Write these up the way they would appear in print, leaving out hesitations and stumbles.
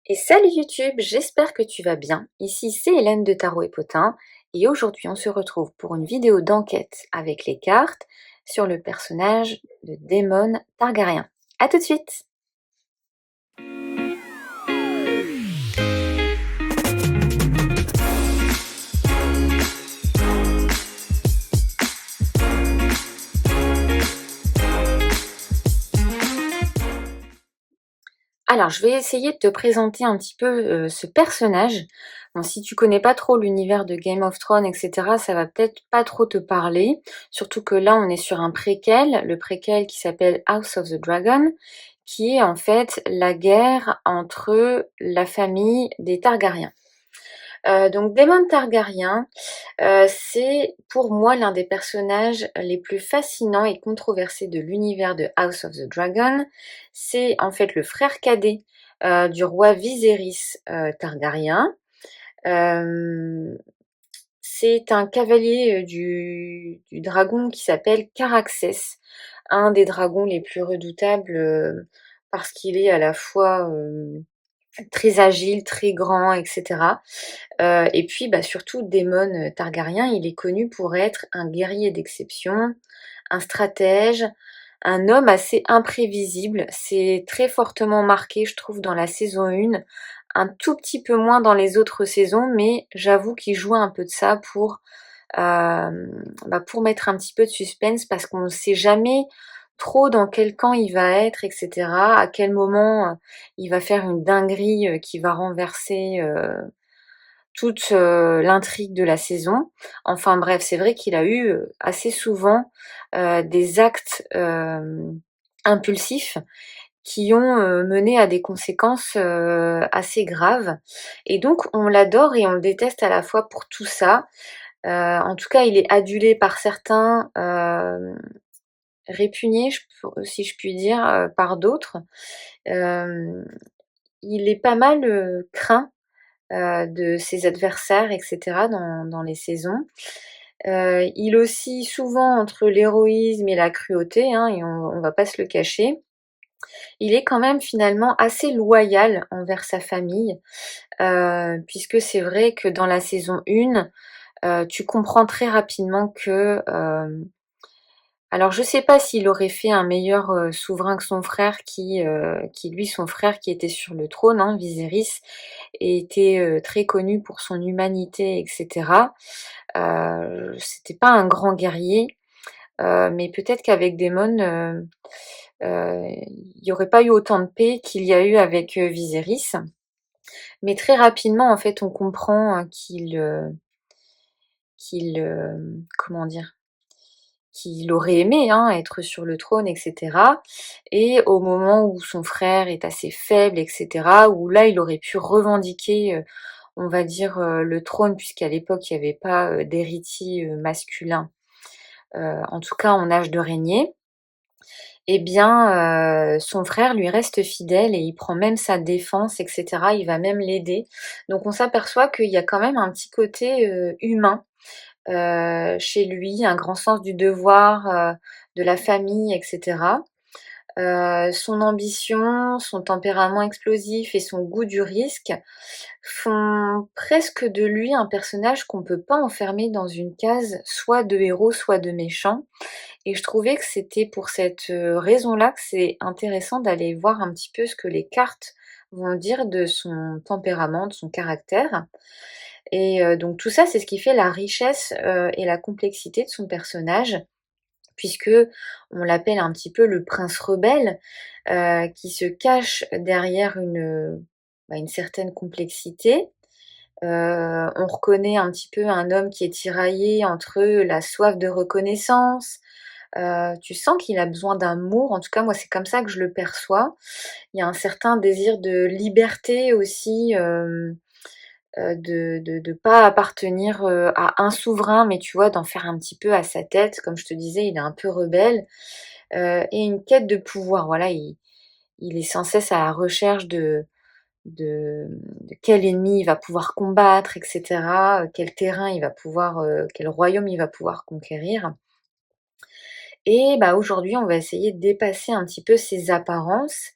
Et salut YouTube, j'espère que tu vas bien. Ici c'est Hélène de Tarot et Potin et aujourd'hui on se retrouve pour une vidéo d'enquête avec les cartes sur le personnage de Daemon Targaryen. A tout de suite. Alors je vais essayer de te présenter un petit peu ce personnage. Bon, si tu connais pas trop l'univers de Game of Thrones, etc., ça va peut-être pas trop te parler. Surtout que là on est sur un préquel, le préquel qui s'appelle House of the Dragon, qui est en fait la guerre entre la famille des Targaryens. Donc Daemon Targaryen, c'est pour moi l'un des personnages les plus fascinants et controversés de l'univers de House of the Dragon. C'est en fait le frère cadet du roi Viserys Targaryen. C'est un cavalier du dragon qui s'appelle Caraxès, un des dragons les plus redoutables parce qu'il est à la fois très agile, très grand, etc. Et puis surtout Daemon Targaryen, il est connu pour être un guerrier d'exception, un stratège, un homme assez imprévisible. C'est très fortement marqué, je trouve, dans la saison 1, un tout petit peu moins dans les autres saisons, mais j'avoue qu'il joue un peu de ça pour mettre un petit peu de suspense parce qu'on ne sait jamais trop dans quel camp il va être, etc. À quel moment il va faire une dinguerie qui va renverser toute l'intrigue de la saison. Enfin bref, c'est vrai qu'il a eu assez souvent des actes impulsifs qui ont mené à des conséquences assez graves. Et donc on l'adore et on le déteste à la fois pour tout ça. En tout cas, il est adulé par certains, répugné, si je puis dire, par d'autres. Hem, il est pas mal craint de ses adversaires, etc., dans les saisons. Il oscille souvent entre l'héroïsme et la cruauté, hein, et on va pas se le cacher. Il est quand même finalement assez loyal envers sa famille, puisque c'est vrai que dans la saison 1, tu comprends très rapidement que, alors je sais pas s'il aurait fait un meilleur, souverain que son frère qui lui son frère qui était sur le trône, hein, Viserys, était, très connu pour son humanité et cetera. C'était pas un grand guerrier, mais peut-être qu'avec Daemon, il y aurait pas eu autant de paix qu'il y a eu avec, Viserys. Mais très rapidement, en fait, on comprend, comment dire? Qu'il aurait aimé, hein, être sur le trône et cetera, et au moment où son frère est assez faible et cetera, où là, il aurait pu revendiquer, on va dire, le trône puisqu'à l'époque, il y avait pas, d'héritier, masculin, en tout cas en âge de régner. Eh bien, son frère lui reste fidèle et il prend même sa défense et cetera. Il va même l'aider. Donc on s'aperçoit qu'il y a quand même un petit côté, humain, chez lui, un grand sens du devoir, de la famille et cetera. Son ambition, son tempérament explosif et son goût du risque font presque de lui un personnage qu'on peut pas enfermer dans une case soit de héros, soit de méchant. Et je trouvais que c'était pour cette, raison-là que c'est intéressant d'aller voir un petit peu ce que les cartes vont dire de son tempérament, de son caractère. Et donc tout ça, c'est ce qui fait la richesse, et la complexité de son personnage, puisque on l'appelle un petit peu le prince rebelle, qui se cache derrière une certaine complexité. On reconnaît un petit peu un homme qui est tiraillé entre la soif de reconnaissance, tu sens qu'il a besoin d'amour, en tout cas moi c'est comme ça que je le perçois. Il y a un certain désir de liberté aussi, de pas appartenir, à un souverain, mais tu vois, d'en faire un petit peu à sa tête. Comme je te disais, il est un peu rebelle, et une quête de pouvoir. Voilà, il est sans cesse à la recherche de quel ennemi il va pouvoir combattre et cetera, quel terrain il va pouvoir, quel royaume il va pouvoir conquérir. Et aujourd'hui, on va essayer de dépasser un petit peu ces apparences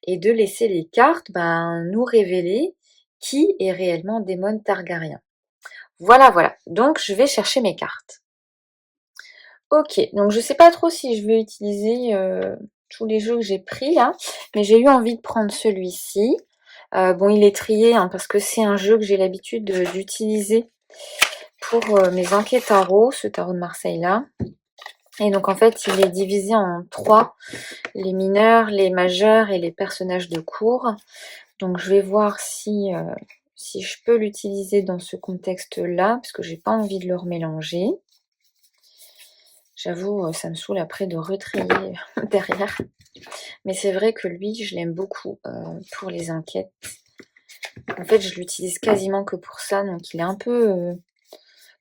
et de laisser les cartes nous révéler qui est réellement Daemon Targaryen. Voilà, voilà. Donc, je vais chercher mes cartes. Ok, donc je sais pas trop si je vais utiliser tous les jeux que j'ai pris là, mais j'ai eu envie de prendre celui-ci. Bon, il est trié hein, parce que c'est un jeu que j'ai l'habitude d'utiliser pour mes enquêtes tarot, ce tarot de Marseille là. Et donc en fait, il est divisé en 3, les mineurs, les majeurs et les personnages de cour. Donc je vais voir si je peux l'utiliser dans ce contexte-là, parce que j'ai pas envie de le remélanger. J'avoue, ça me saoule après de retrier derrière. Mais c'est vrai que lui, je l'aime beaucoup pour les enquêtes. En fait, je l'utilise quasiment que pour ça, donc il est un peu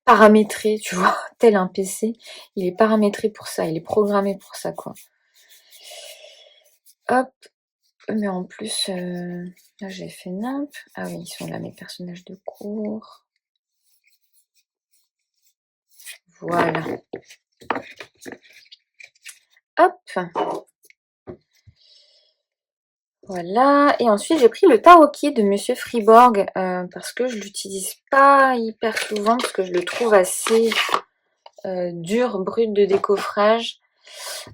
paramétré, tu vois, tel un PC. Il est paramétré pour ça, il est programmé pour ça, quoi. Hop, mais en plus, là j'ai fait nimp. Ah oui, ils sont là, mes personnages de cours. Voilà. Hop. Voilà, et ensuite j'ai pris le Tarot-Kit de Monsieur Fribourg parce que je l'utilise pas hyper souvent parce que je le trouve assez dur, brut de décoffrage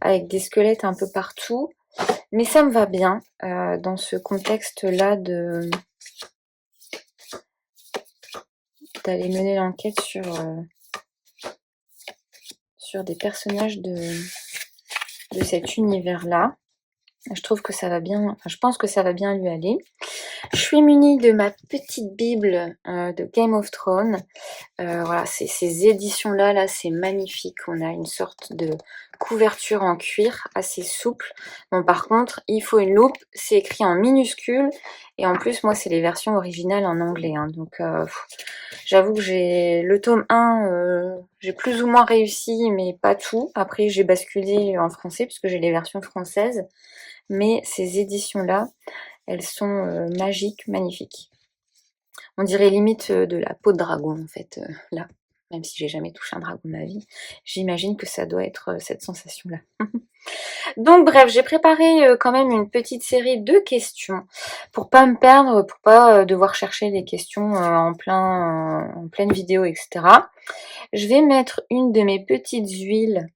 avec des squelettes un peu partout, mais ça me va bien dans ce contexte-là d'aller mener l'enquête sur des personnages de cet univers-là. Je trouve que ça va bien, enfin je pense que ça va bien lui aller. Je suis munie de ma petite bible de Game of Thrones. Voilà, ces éditions-là, là, c'est magnifique. On a une sorte de couverture en cuir assez souple. Bon, par contre, il faut une loupe. C'est écrit en minuscule. Et en plus, moi, c'est les versions originales en anglais. Hein, donc, j'avoue que j'ai le tome 1, j'ai plus ou moins réussi, mais pas tout. Après, j'ai basculé en français puisque j'ai les versions françaises. Mais ces éditions-là, elles sont magiques, magnifiques. On dirait limite de la peau de dragon en fait, là. Même si j'ai jamais touché un dragon de ma vie, j'imagine que ça doit être cette sensation-là. Donc bref, j'ai préparé quand même une petite série de questions pour pas me perdre, pour pas devoir chercher des questions en pleine vidéo, etc. Je vais mettre une de mes petites huiles.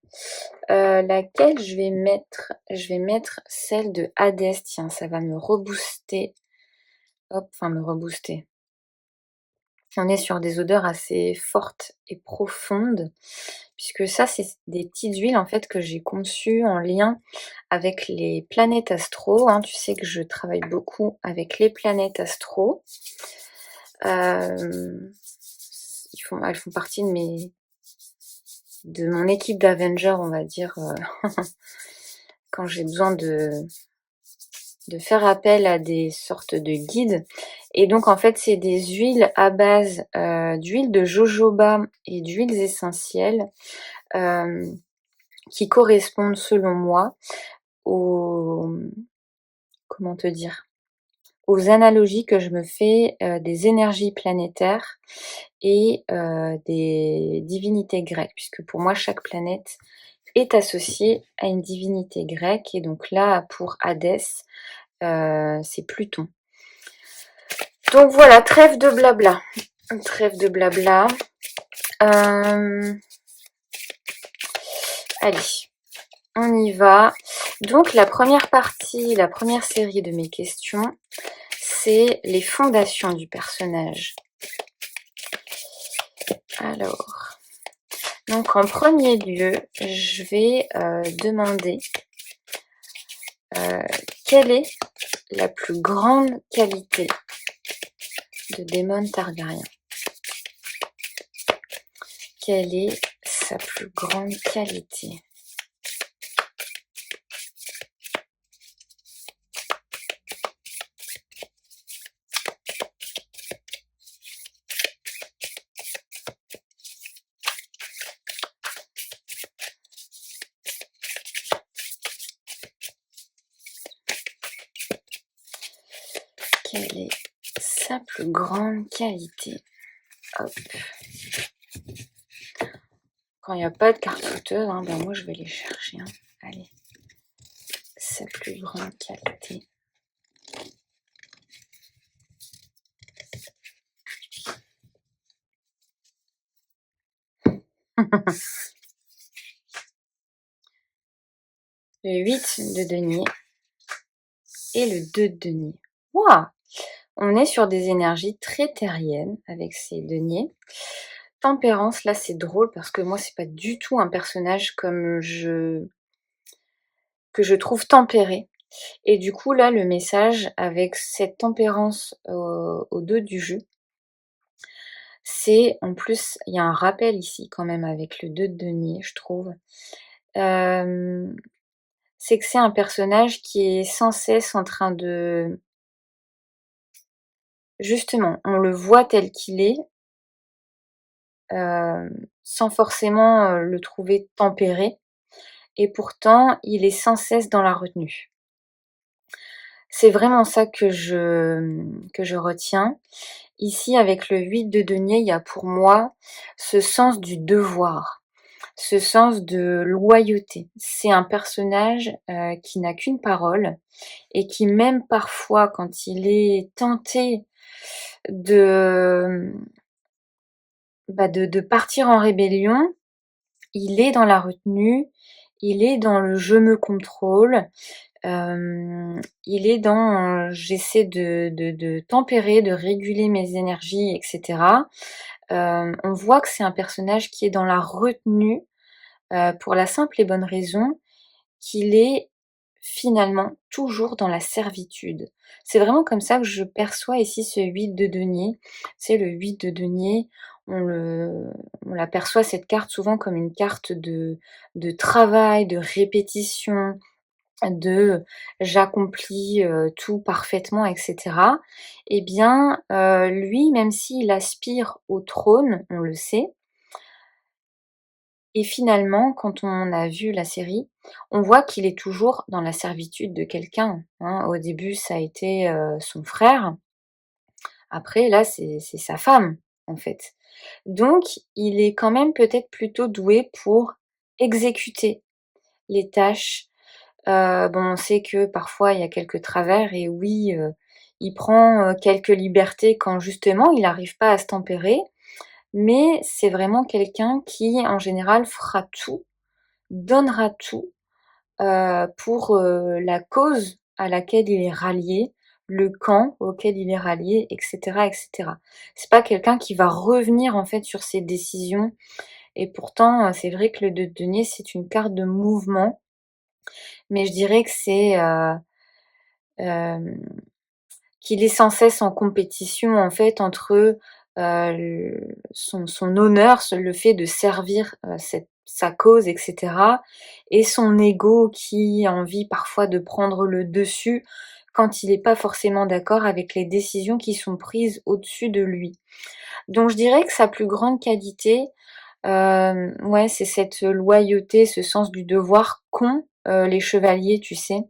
Laquelle je vais mettre? Je vais mettre celle de Hadès. Tiens, ça va me rebooster. Hop, enfin me rebooster. On est sur des odeurs assez fortes et profondes, puisque ça, c'est des petites huiles en fait que j'ai conçues en lien avec les planètes astro. Hein. Tu sais que je travaille beaucoup avec les planètes astro. Elles font partie de mon équipe d'Avengers, on va dire, quand j'ai besoin de faire appel à des sortes de guides. Et donc en fait c'est des huiles à base d'huile de jojoba et d'huiles essentielles qui correspondent selon moi aux, comment te dire, aux analogies que je me fais des énergies planétaires et des divinités grecques, puisque pour moi chaque planète est associée à une divinité grecque. Et donc là pour Hadès, c'est Pluton. Donc voilà, trêve de blabla. Trêve de blabla. Allez, on y va. Donc la première partie, la première série de mes questions, c'est les fondations du personnage. Alors, donc en premier lieu, je vais demander quelle est la plus grande qualité de Daemon Targaryen. Quelle est sa plus grande qualité? Quelle est sa plus grande qualité? Hop. Quand il n'y a pas de carte fouteuse, hein, ben moi je vais les chercher. Hein. Allez. Sa plus grande qualité. Le 8 de denier et le 2 de denier. Waouh! On est sur des énergies très terriennes avec ces deniers. Tempérance, là c'est drôle parce que moi c'est pas du tout un personnage que je trouve tempéré. Et du coup là le message avec cette tempérance au 2 du jus, c'est en plus il y a un rappel ici quand même avec le 2 de denier je trouve. Hem, c'est que c'est un personnage qui est sans cesse en train de justement, on le voit tel qu'il est, sans forcément, le trouver tempéré et pourtant il est sans cesse dans la retenue. C'est vraiment ça que je retiens. Ici avec le 8 de denier, il y a pour moi ce sens du devoir, ce sens de loyauté. C'est un personnage, qui n'a qu'une parole et qui même parfois quand il est tenté de, de partir en rébellion, il est dans la retenue, il est dans le «je me contrôle», il est dans, «j'essaie de tempérer, de réguler mes énergies» et cetera. On voit que c'est un personnage qui est dans la retenue, pour la simple et bonne raison qu'il est finalement toujours dans la servitude. C'est vraiment comme ça que je perçois ici ce 8 de denier. C'est le 8 de denier, on l'aperçoit cette carte souvent comme une carte de travail, de répétition, de j'accomplis, tout parfaitement et cetera. Eh bien, lui, même s'il aspire au trône, on le sait, et finalement, quand on a vu la série, on voit qu'il est toujours dans la servitude de quelqu'un, hein. Au début, ça a été, son frère. Après, là, c'est sa femme, en fait. Donc il est quand même peut-être plutôt doué pour exécuter les tâches. Bon, on sait que parfois il y a quelques travers et oui, il prend, quelques libertés quand justement il n'arrive pas à se tempérer. Mais c'est vraiment quelqu'un qui, en général, fera tout, donnera tout, pour, la cause à laquelle il est rallié, le camp auquel il est rallié et cetera et cetera. C'est pas quelqu'un qui va revenir, en fait, sur ses décisions et pourtant, c'est vrai que le 2 de denier, c'est une carte de mouvement, mais je dirais que c'est, hem qu'il est sans cesse en compétition en fait entre, son honneur, le fait de servir, sa cause et cetera et son ego qui a envie parfois de prendre le dessus quand il est pas forcément d'accord avec les décisions qui sont prises au-dessus de lui. Donc je dirais que sa plus grande qualité, ouais, c'est cette loyauté, ce sens du devoir qu'ont, les chevaliers, tu sais?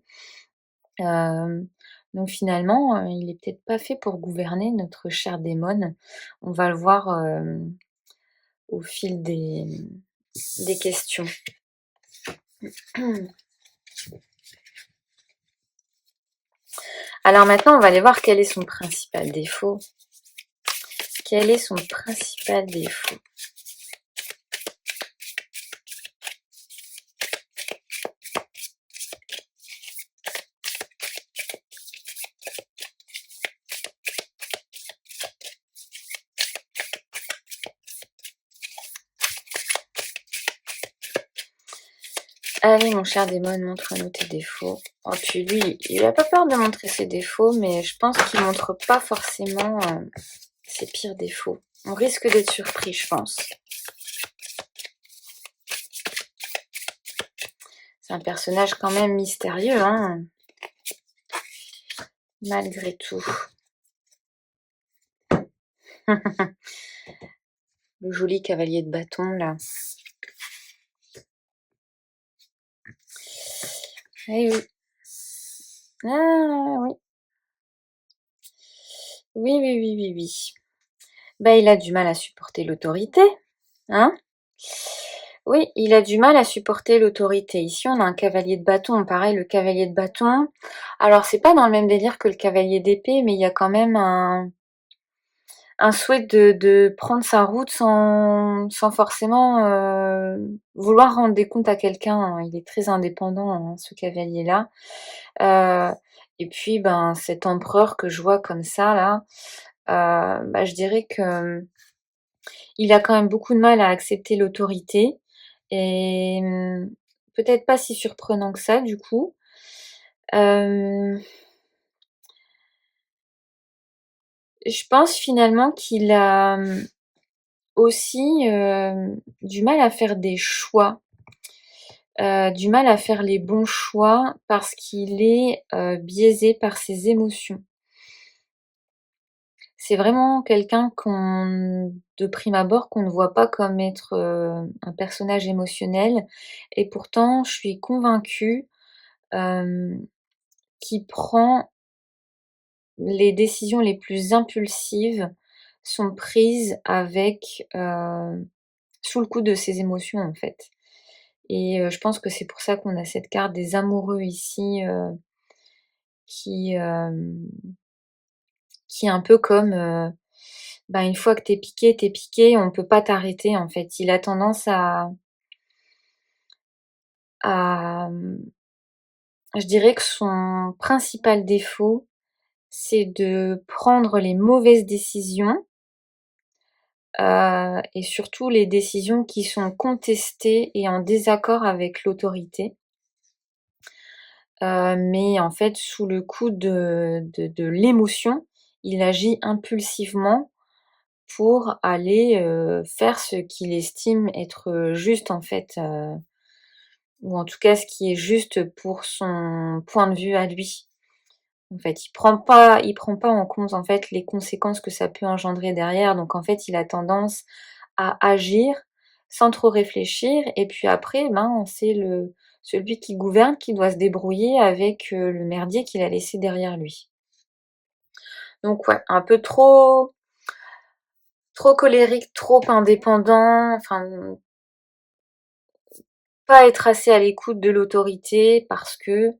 Hem, donc finalement, il est peut-être pas fait pour gouverner notre cher démon. On va le voir, au fil des questions. Alors maintenant, on va aller voir quel est son principal défaut. Quel est son principal défaut? Allez mon cher démon, montre-nous tes défauts. Oh puis lui, il a pas peur de montrer ses défauts, mais je pense qu'il montre pas forcément, ses pires défauts. On risque d'être surpris, je pense. C'est un personnage quand même mystérieux, hein, malgré tout. Le joli cavalier de bâton là. Eh oui. Ah oui. Oui, oui, oui, oui, oui. Bah, il a du mal à supporter l'autorité, hein? Oui, il a du mal à supporter l'autorité. Ici, on a un cavalier de bâton. Pareil, le cavalier de bâton. Alors, c'est pas dans le même délire que le cavalier d'épée, mais il y a quand même un souhait de prendre sa route sans forcément, vouloir rendre des comptes à quelqu'un, hein. Il est très indépendant, hein, ce cavalier-là. Heu et puis, ben, cet empereur que je vois comme ça là, bah, je dirais que, il a quand même beaucoup de mal à accepter l'autorité et peut-être pas si surprenant que ça du coup. Hem, je pense finalement qu'il a, aussi, du mal à faire des choix, du mal à faire les bons choix parce qu'il est, biaisé par ses émotions. C'est vraiment quelqu'un qu'on de prime abord, qu'on ne voit pas comme être, un personnage émotionnel et pourtant je suis convaincue, hem, qu'il prend les décisions les plus impulsives sont prises avec, sous le coup de ses émotions, en fait et je pense que c'est pour ça qu'on a cette carte des amoureux ici, qui, qui est un peu comme, bah, une fois que tu es piqué, on peut pas t'arrêter, en fait. Il a tendance à, je dirais que son principal défaut, c'est de prendre les mauvaises décisions, et surtout les décisions qui sont contestées et en désaccord avec l'autorité. Mais en fait, sous le coup de l'émotion, il agit impulsivement pour aller, faire ce qu'il estime être juste en fait, ou en tout cas ce qui est juste pour son point de vue à lui. En fait, il prend pas en compte en fait les conséquences que ça peut engendrer derrière. Donc en fait, il a tendance à agir sans trop réfléchir et puis après, ben, c'est le celui qui gouverne qui doit se débrouiller avec, le merdier qu'il a laissé derrière lui. Donc ouais, un peu trop colérique, trop indépendant, enfin, pas être assez à l'écoute de l'autorité parce que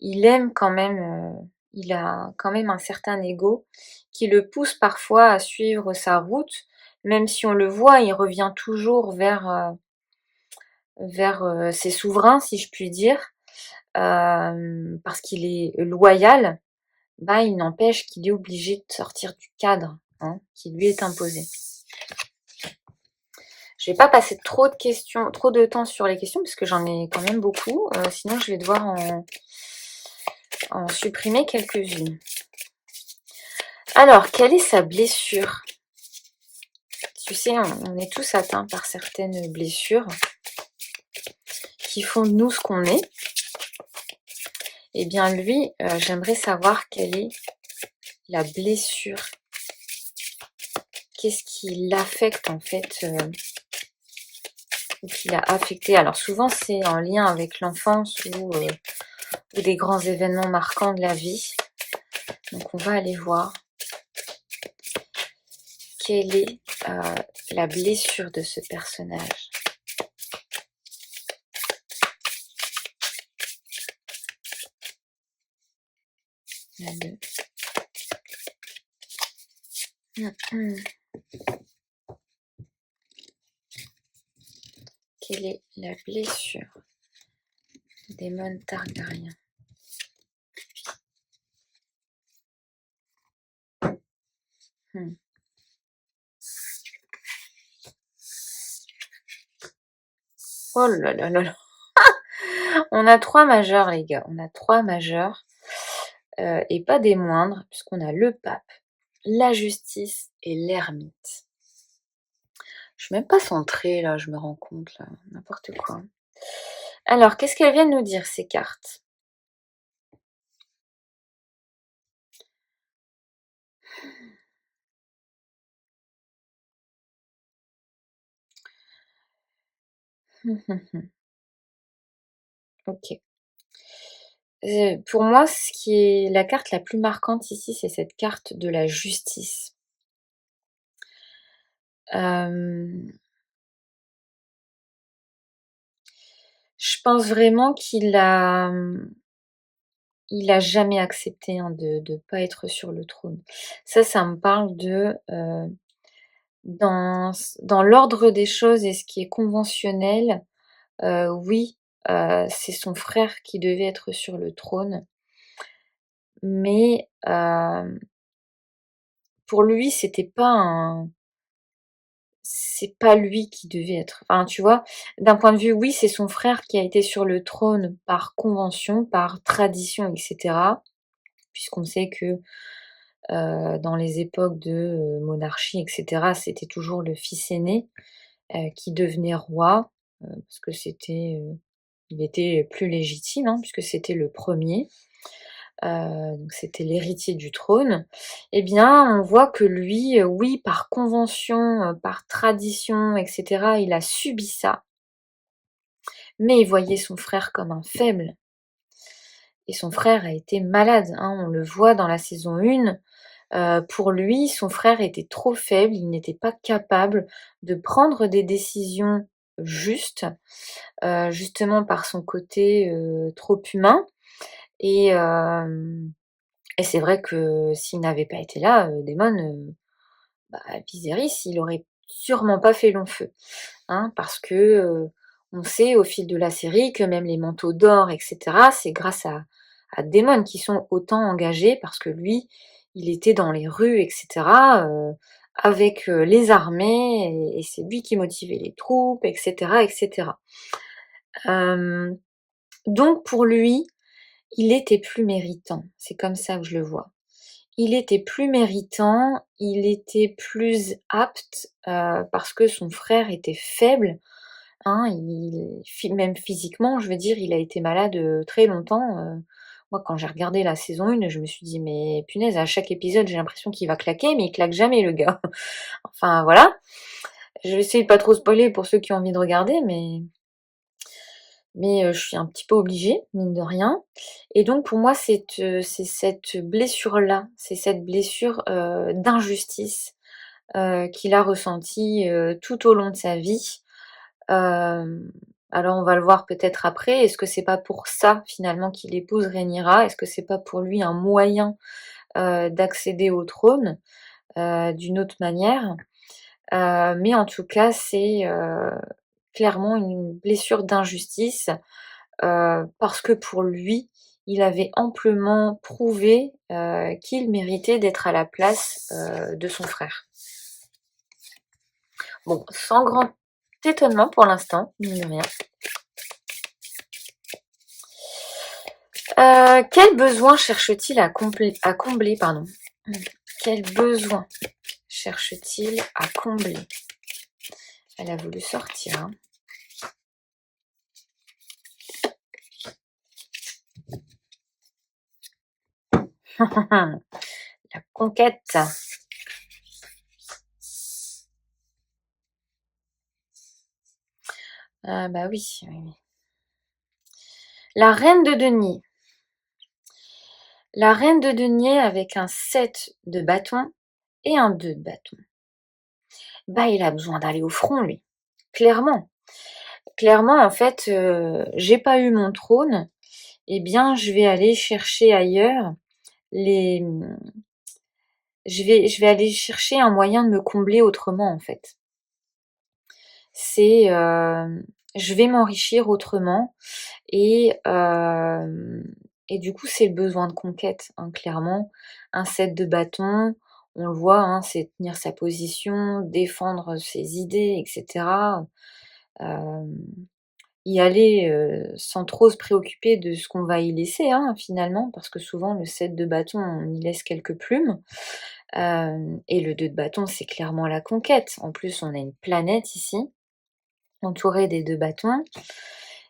il aime quand même, il a quand même un certain ego qui le pousse parfois à suivre sa route, même si on le voit, il revient toujours vers ses souverains, si je puis dire, parce qu'il est loyal, bah, il n'empêche qu'il est obligé de sortir du cadre, hein, qui lui est imposé. Je vais pas passer trop de temps sur les questions parce que j'en ai quand même beaucoup, sinon je vais devoir en supprimer quelques-unes. Alors, quelle est sa blessure? Tu sais, on est tous atteints par certaines blessures qui font de nous ce qu'on est. Eh bien lui, j'aimerais savoir quelle est la blessure. Qu'est-ce qui l'affecte en fait, ou qui l'a affecté? Alors souvent c'est en lien avec l'enfance ou des grands événements marquants de la vie. Donc on va aller voir quelle est, la blessure de ce personnage. La le Quelle est la blessure d'Aemon Targaryen? Mmh. Oh là là là là! On a 3 majeurs les gars, on a 3 majeurs, et pas des moindres puisqu'on a le pape, la justice et l'ermite. Je suis même pas centrée là, je me rends compte là, n'importe quoi. Alors qu'est-ce qu'elles viennent nous dire ces cartes? OK. Pour moi, ce qui est la carte la plus marquante ici, c'est cette carte de la justice. Hem, je pense vraiment qu'il a, il a jamais accepté, hein, de pas être sur le trône. Ça me parle de, dans l'ordre des choses et ce qui est conventionnel, oui, c'est son frère qui devait être sur le trône, mais pour lui, c'est pas lui qui devait être, enfin, tu vois? D'un point de vue, oui, c'est son frère qui a été sur le trône par convention, par tradition et cetera, puisqu'on sait que, dans les époques de, monarchie et cetera, c'était toujours le fils aîné, qui devenait roi, parce que il était plus légitime, hein, puisque c'était le premier. Donc c'était l'héritier du trône. Eh bien, on voit que lui, oui, par convention, par tradition et cetera, il a subi ça, mais il voyait son frère comme un faible et son frère a été malade, hein. On le voit dans la saison 1, pour lui, son frère était trop faible, il n'était pas capable de prendre des décisions justes, justement par son côté, trop humain et hem et c'est vrai que s'il n'avait pas été là, Daemon, bah, Viserys, il aurait sûrement pas fait long feu, hein. Parce que, on sait au fil de la série que même les manteaux d'or et cetera, c'est grâce à Daemon qu'ils sont autant engagés parce que lui, il était dans les rues et cetera, avec, les armées et c'est lui qui motivait les troupes et cetera et cetera. Hem, donc pour lui, il était plus méritant. C'est comme ça que je le vois. Il était plus méritant, il était plus apte, parce que son frère était faible, hein, même physiquement, je veux dire, il a été malade, très longtemps, moi quand j'ai regardé la saison 1, je me suis dit: «Mais punaise, à chaque épisode, j'ai l'impression qu'il va claquer, mais il claque jamais le gars». Enfin voilà, je vais essayer de pas trop spoiler pour ceux qui ont envie de regarder, mais je suis un petit peu obligée, mine de rien et donc pour moi, c'est cette blessure-là, c'est cette blessure, d'injustice, qu'il a ressentie, tout au long de sa vie. Hem, alors on va le voir peut-être après. Est-ce que c'est pas pour ça finalement qu'il épouse Rhaenyra? Est-ce que c'est pas pour lui un moyen, d'accéder au trône, d'une autre manière? Mais en tout cas, c'est, clairement une blessure d'injustice, parce que pour lui, il avait amplement prouvé, qu'il méritait d'être à la place, de son frère. Bon, sans grand étonnement pour l'instant, mine de rien. Quel besoin cherche-t-il à combler, pardon? Quel besoin cherche-t-il à combler? Elle a voulu sortir, hein. La conquête. Ah bah oui, oui, oui. La reine de denier. La reine de denier avec un 7 de bâton et un 2 de bâton. Bah, il a besoin d'aller au front lui, clairement. Clairement, en fait, j'ai pas eu mon trône, eh bien, je vais aller chercher ailleurs les, je vais aller chercher un moyen de me combler autrement, en fait. C'est, je vais m'enrichir autrement et du coup, c'est le besoin de conquête, hein, clairement. Un set de bâton, on le voit, hein, c'est tenir sa position, défendre ses idées et cetera. Hem, y aller, sans trop se préoccuper de ce qu'on va y laisser, hein, finalement, parce que souvent le set de bâton, on y laisse quelques plumes. Et le 2 de bâton, c'est clairement la conquête. En plus, on a une planète ici, entourée des 2 bâtons.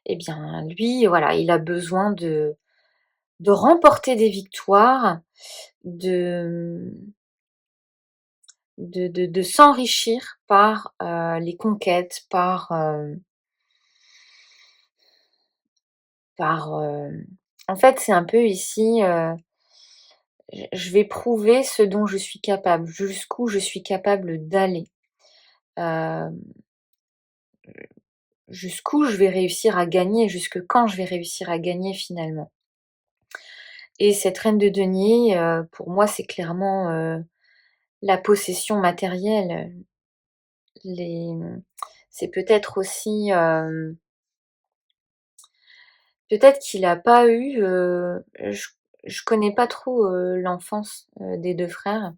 Eh bien, lui, voilà, il a besoin de remporter des victoires, de, de s'enrichir par, les conquêtes, en fait, c'est un peu ici, je vais prouver ce dont je suis capable, jusqu'où je suis capable d'aller. Hem, jusqu'où je vais réussir à gagner, jusque quand je vais réussir à gagner finalement. Et cette reine de denier, pour moi, c'est clairement, la possession matérielle. Les c'est peut-être aussi, peut-être qu'il a pas eu, je connais pas trop, l'enfance, des 2 frères,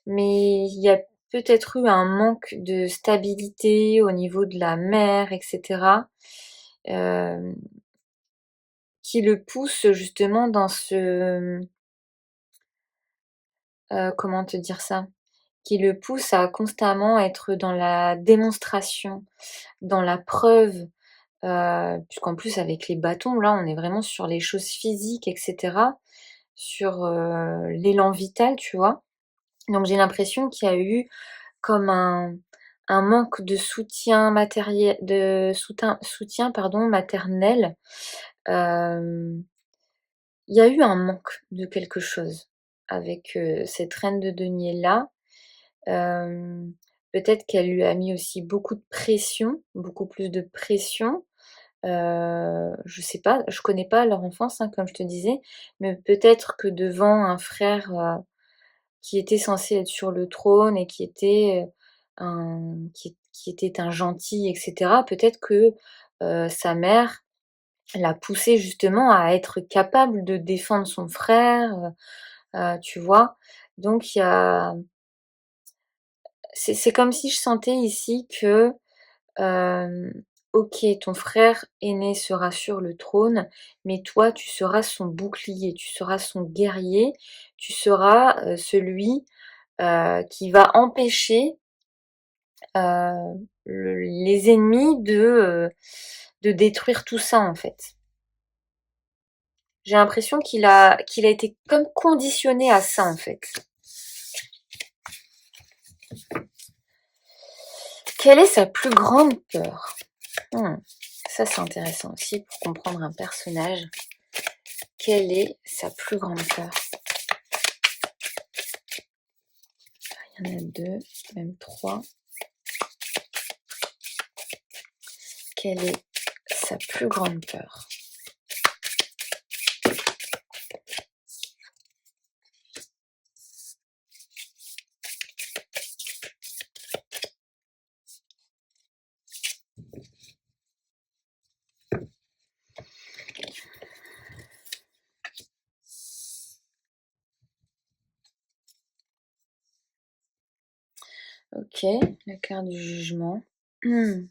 mais il y a peut-être eu un manque de stabilité au niveau de la mère et cetera, hem, qui le pousse justement dans ce, comment te dire ça? Qui le pousse à constamment être dans la démonstration, dans la preuve, puisqu'en plus avec les bâtons, là, on est vraiment sur les choses physiques et cetera, sur, l'élan vital, tu vois? Donc j'ai l'impression qu'il y a eu comme un manque de soutien pardon, maternel. Hem, il y a eu un manque de quelque chose avec, cette reine de denier-là. Hem, peut-être qu'elle lui a mis aussi beaucoup de pression, beaucoup plus de pression. Je sais pas, je connais pas leur enfance, hein, comme je te disais, mais peut-être que devant un frère, qui était censé être sur le trône et qui était, qui était un gentil et cetera, peut-être que, sa mère l'a poussé justement à être capable de défendre son frère, tu vois? Donc il y a c'est comme si je sentais ici que, hem, OK, ton frère aîné sera sur le trône, mais toi, tu seras son bouclier, tu seras son guerrier, tu seras, celui, qui va empêcher, les ennemis de détruire tout ça, en fait. J'ai l'impression qu'il a été comme conditionné à ça, en fait. Quelle est sa plus grande peur? Mmh, ça, c'est intéressant aussi pour comprendre un personnage. Quelle est sa plus grande peur? Il y en a 2, même 3. Quelle est sa plus grande peur? OK, la carte du jugement. Mmh.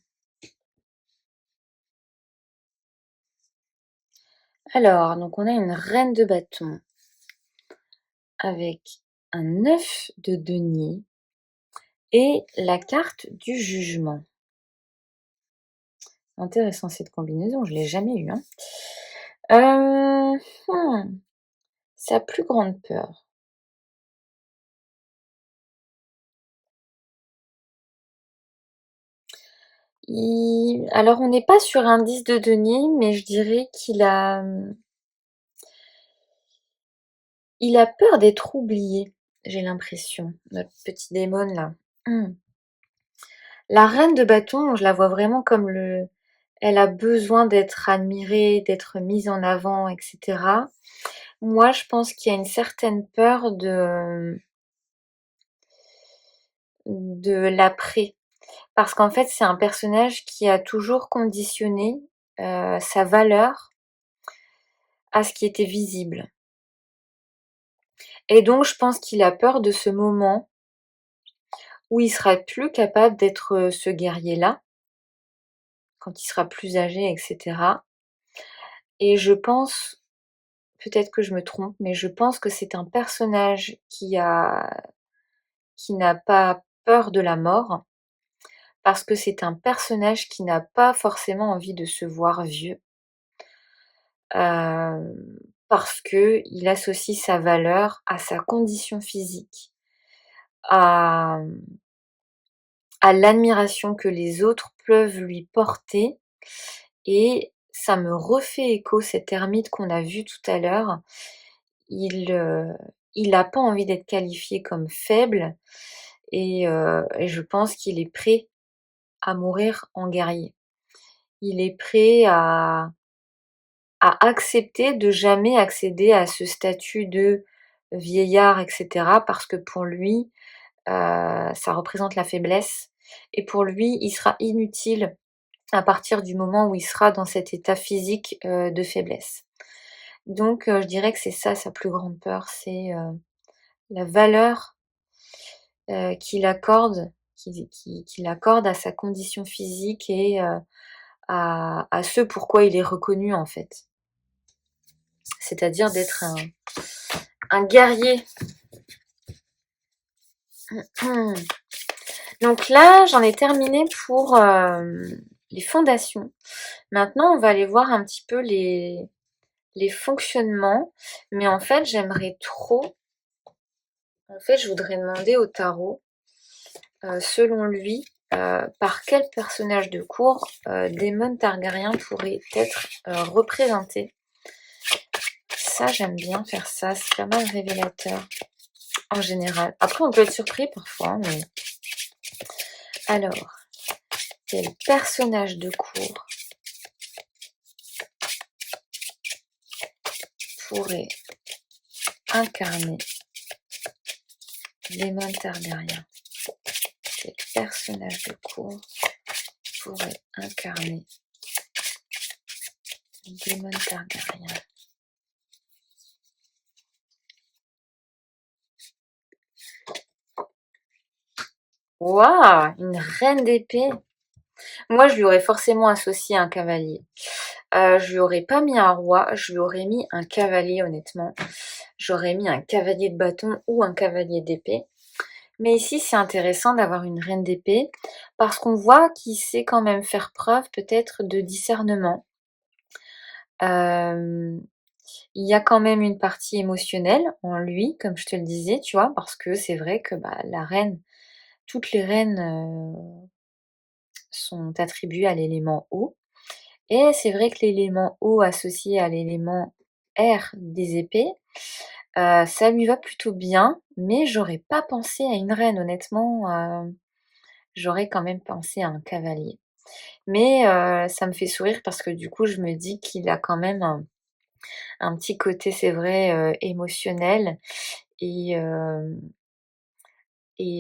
Alors, donc on a une reine de bâton avec un 9 de denier et la carte du jugement. Intéressant cette combinaison, je l'ai jamais eue, hein. Mmh, sa plus grande peur. Alors on n'est pas sur un 10 de denier, mais je dirais il a peur d'être oublié, j'ai l'impression, notre petit démon là. Mmh. La reine de bâton, je la vois vraiment comme le elle a besoin d'être admirée, d'être mise en avant et cetera. Moi, je pense qu'il y a une certaine peur de l'après. Parce qu'en fait, c'est un personnage qui a toujours conditionné, sa valeur à ce qui était visible. Et donc je pense qu'il a peur de ce moment où il sera plus capable d'être, ce guerrier-là, quand il sera plus âgé et cetera. Et je pense, peut-être que je me trompe, mais je pense que c'est un personnage qui n'a pas peur de la mort, parce que c'est un personnage qui n'a pas forcément envie de se voir vieux. Parce qu'il associe sa valeur à sa condition physique, à, à l'admiration que les autres peuvent lui porter. Et ça me refait écho, cet ermite qu'on a vu tout à l'heure. Il, il a pas envie d'être qualifié comme faible et je pense qu'il est prêt à mourir en guerrier. Il est prêt à accepter de jamais accéder à ce statut de vieillard et cetera parce que pour lui, ça représente la faiblesse et pour lui, il sera inutile à partir du moment où il sera dans cet état physique, de faiblesse. Donc je dirais que c'est ça sa plus grande peur, c'est, la valeur, qu'il accorde à sa condition physique et à ce pourquoi il est reconnu, en fait. C'est-à-dire d'être un guerrier. Donc là, j'en ai terminé pour, les fondations. Maintenant, on va aller voir un petit peu les fonctionnements, mais en fait, je voudrais demander au tarot, selon lui, par quel personnage de cour, Daemon Targaryen pourrait être, représenté. Ça, j'aime bien faire ça, c'est pas mal révélateur, en général. Après, on peut être surpris parfois, mais... Alors, quel personnage de cour pourrait incarner Daemon Targaryen? Quel personnage de cour pourrait incarner Daemon Targaryen? Waouh! Une reine d'épée! Moi, je lui aurais forcément associé un cavalier. Je lui aurais pas mis un roi, je lui aurais mis un cavalier, honnêtement. J'aurais mis un cavalier de bâton ou un cavalier d'épée. Mais ici, c'est intéressant d'avoir une reine d'épée parce qu'on voit qu'il sait quand même faire preuve peut-être de discernement. Il y a quand même une partie émotionnelle en lui, comme je te le disais, tu vois, parce que c'est vrai que bah, la reine, toutes les reines sont attribuées à l'élément eau. Et c'est vrai que l'élément eau associé à l'élément air des épées, ça lui va plutôt bien, mais j'aurais pas pensé à une reine honnêtement, j'aurais quand même pensé à un cavalier. Mais ça me fait sourire parce que du coup je me dis qu'il a quand même un petit côté, c'est vrai, émotionnel et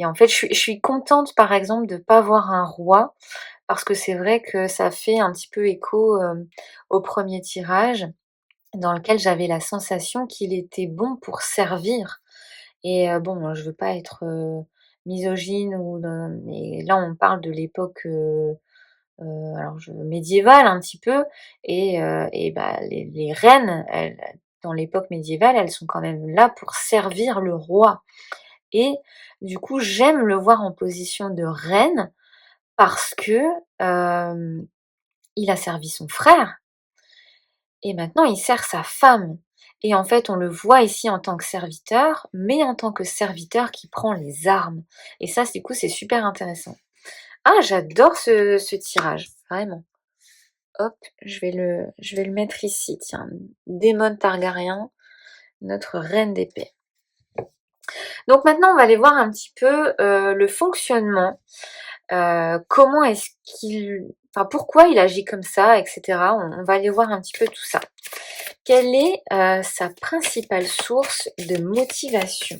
en fait je suis contente par exemple de pas voir un roi parce que c'est vrai que ça fait un petit peu écho, au premier tirage dans lequel j'avais la sensation qu'il était bon pour servir et bon, je veux pas être, misogyne ou mais là on parle de l'époque, alors médiévale un petit peu et bah, les reines, elles dans l'époque médiévale, elles sont quand même là pour servir le roi et du coup, j'aime le voir en position de reine parce que, il a servi son frère et maintenant il sert sa femme et en fait, on le voit ici en tant que serviteur, mais en tant que serviteur qui prend les armes et ça, du coup, c'est super intéressant. Ah, j'adore ce tirage, vraiment. Hop, je vais le mettre ici, tiens. Daemon Targaryen, notre reine d'épée. Donc maintenant, on va aller voir un petit peu le fonctionnement. Comment est-ce qu'il... Enfin, pourquoi il agit comme ça, etc. On va aller voir un petit peu tout ça. Quelle est sa principale source de motivation?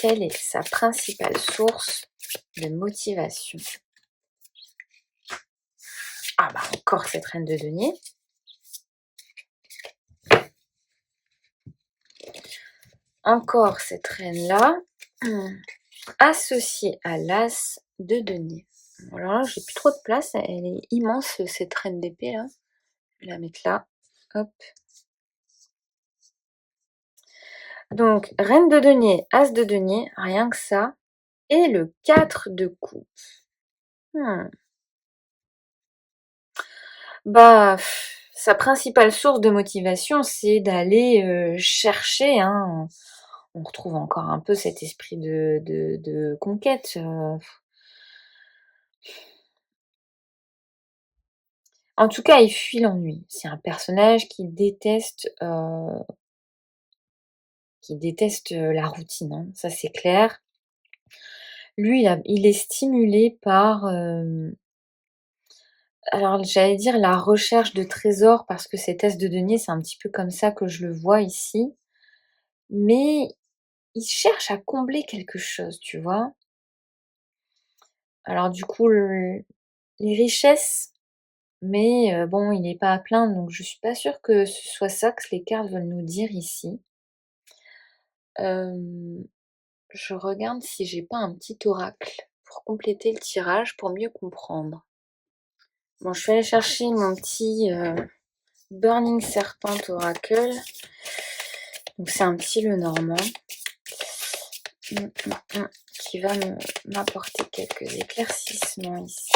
Quelle est sa principale source de motivation? Ah bah encore cette reine de denier. Encore cette reine-là, associée à l'as de denier. Bon, alors là, j'ai plus trop de place, elle est immense cette reine d'épée là. Je vais la mettre là. Hop. Donc, reine de denier, as de denier, rien que ça. Et le 4 de coupe. Hmm. Bah, sa principale source de motivation, c'est d'aller chercher, hein. On retrouve encore un peu cet esprit de conquête. En tout cas, il fuit l'ennui. C'est un personnage qui déteste la routine, hein, ça c'est clair. Lui, il est stimulé par, Alors j'allais dire la recherche de trésors parce que ces tests de deniers, c'est un petit peu comme ça que je le vois ici. Mais il cherche à combler quelque chose, tu vois? Alors du coup, les richesses, mais bon, il est pas à plaindre, donc je suis pas sûre que ce soit ça que les cartes veulent nous dire ici. Hem, je regarde si j'ai pas un petit oracle pour compléter le tirage, pour mieux comprendre. Bon, je suis allée chercher mon petit, Burning Serpent Oracle. Donc c'est un petit Lenormand. Qui va m'apporter quelques éclaircissements ici.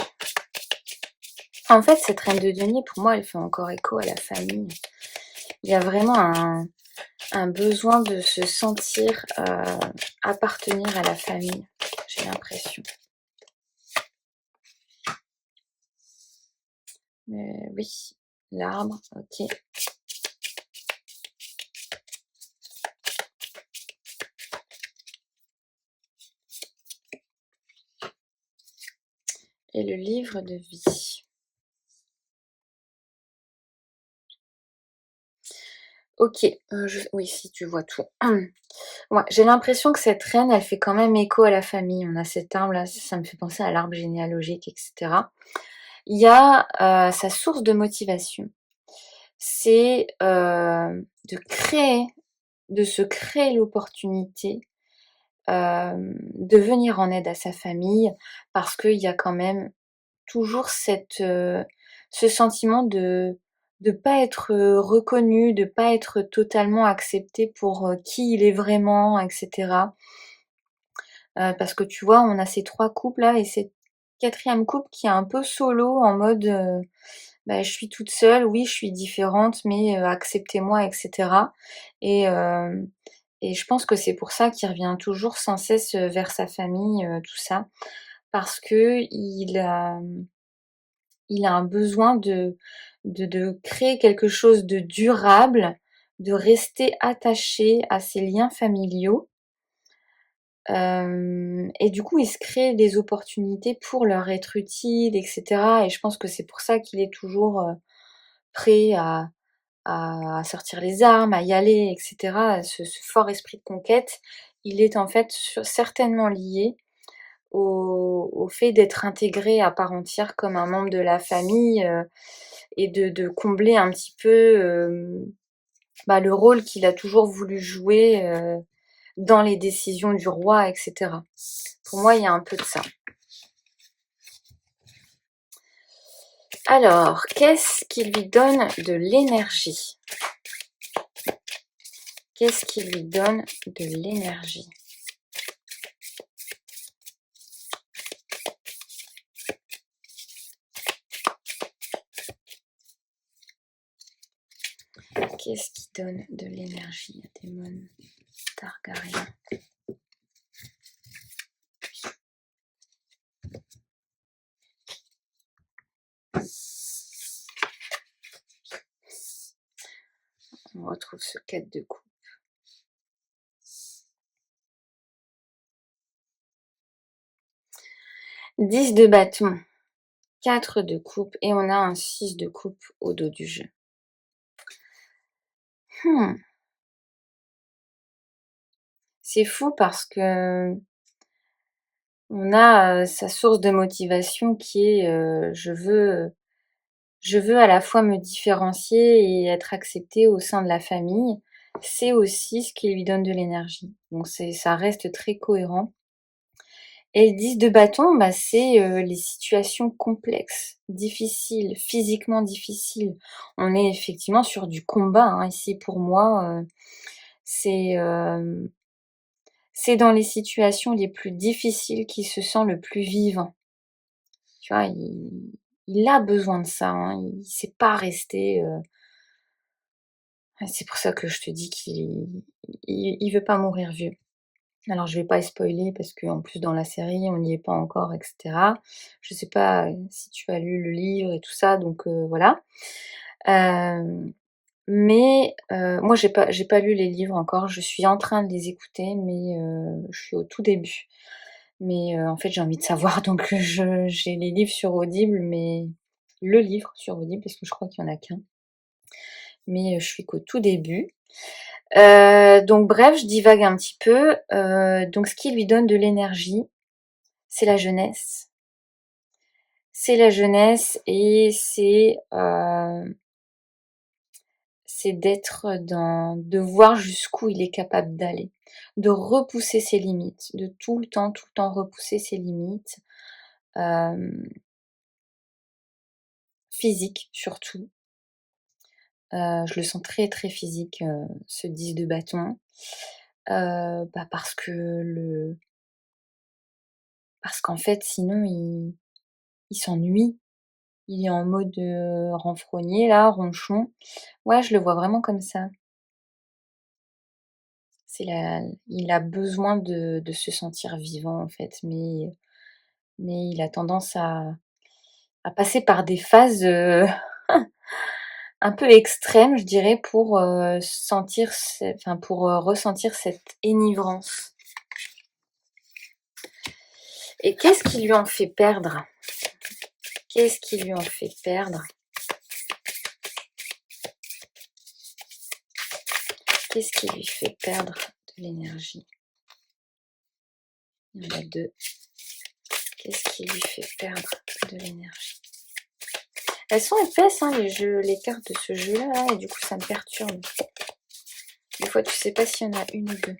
En fait, cette reine de denier, pour moi, elle fait encore écho à la famille. Il y a vraiment un besoin de se sentir appartenir à la famille, j'ai l'impression. Mais oui, l'arbre, ok. Et le livre de vie. Ok, oui, si tu vois tout. Ouais, j'ai l'impression que cette reine, elle fait quand même écho à la famille. On a cet arbre-là, ça me fait penser à l'arbre généalogique, etc. Il y a sa source de motivation, c'est de se créer l'opportunité de venir en aide à sa famille parce qu'il y a quand même toujours ce sentiment de pas être reconnu, de pas être totalement accepté pour qui il est vraiment, etc. Parce que tu vois, on a ces 3 couples là et cette quatrième couple qui est un peu solo en mode, bah, je suis toute seule, oui, je suis différente, mais acceptez-moi, et cetera. Et hem et je pense que c'est pour ça qu'il revient toujours sans cesse, vers sa famille, tout ça. Parce qu'il a un besoin de créer quelque chose de durable, de rester attaché à ses liens familiaux. Et du coup, il se crée des opportunités pour leur être utile, et cetera. Et je pense que c'est pour ça qu'il est toujours, prêt à sortir les armes, à y aller, et cetera. Ce fort esprit de conquête, il est en fait certainement lié au fait d'être intégré à part entière comme un membre de la famille, et de combler un petit peu, bah, le rôle qu'il a toujours voulu jouer, dans les décisions du roi, et cetera. Pour moi, il y a un peu de ça. Alors, qu'est-ce qui lui donne de l'énergie? Qu'est-ce qui lui donne de l'énergie? Qu'est-ce qui donne de l'énergie à Daemon Targaryen? On retrouve ce 4 de coupe. 10 de bâton, 4 de coupe et on a un 6 de coupe au dos du jeu. C'est fou parce que on a sa source de motivation qui est je veux à la fois me différencier et être acceptée au sein de la famille. C'est aussi ce qui lui donne de l'énergie. Donc ça reste très cohérent. Et le 10 de bâton, bah, c'est les situations complexes, difficiles, physiquement difficiles. On est effectivement sur du combat, hein, ici pour moi, c'est, c'est dans les situations les plus difficiles qu'il se sent le plus vivant. Tu vois? Il a besoin de ça, hein, il sait pas rester, c'est pour ça que je te dis qu'il veut pas mourir vieux. Alors je vais pas spoiler parce qu'en plus dans la série, on n'y est pas encore, et cetera. Je sais pas, si tu as lu le livre et tout ça, donc voilà. Hem, mais moi j'ai pas lu les livres encore, je suis en train de les écouter, mais je suis au tout début. Mais en fait, j'ai envie de savoir donc j'ai les livres sur Audible, mais le livre sur Audible parce que je crois qu'il y en a qu'un. Mais je suis qu'au tout début. Donc bref, je divague un petit peu. Donc ce qui lui donne de l'énergie, c'est la jeunesse. C'est la jeunesse et c'est de voir jusqu'où il est capable d'aller, de repousser ses limites, de tout le temps repousser ses limites, physiques surtout. Je le sens très très physique, ce 10 de bâton. Parce que parce qu'en fait sinon il s'ennuie. Il est en mode, renfrogné là, ronchon. Ouais, je le vois vraiment comme ça. Il a besoin de se sentir vivant en fait, mais il a tendance à passer par des phases, un peu extrêmes, je dirais, pour, pour, ressentir cette enivrance. Et qu'est-ce qui lui en fait perdre? Qu'est-ce qui lui en fait perdre? Qu'est-ce qui lui fait perdre de l'énergie? Il y en a 2. Qu'est-ce qui lui fait perdre de l'énergie? Elles sont épaisses, hein, les cartes de ce jeu-là, là, et du coup, ça me perturbe. Des fois, tu sais pas s'il y en a une ou deux.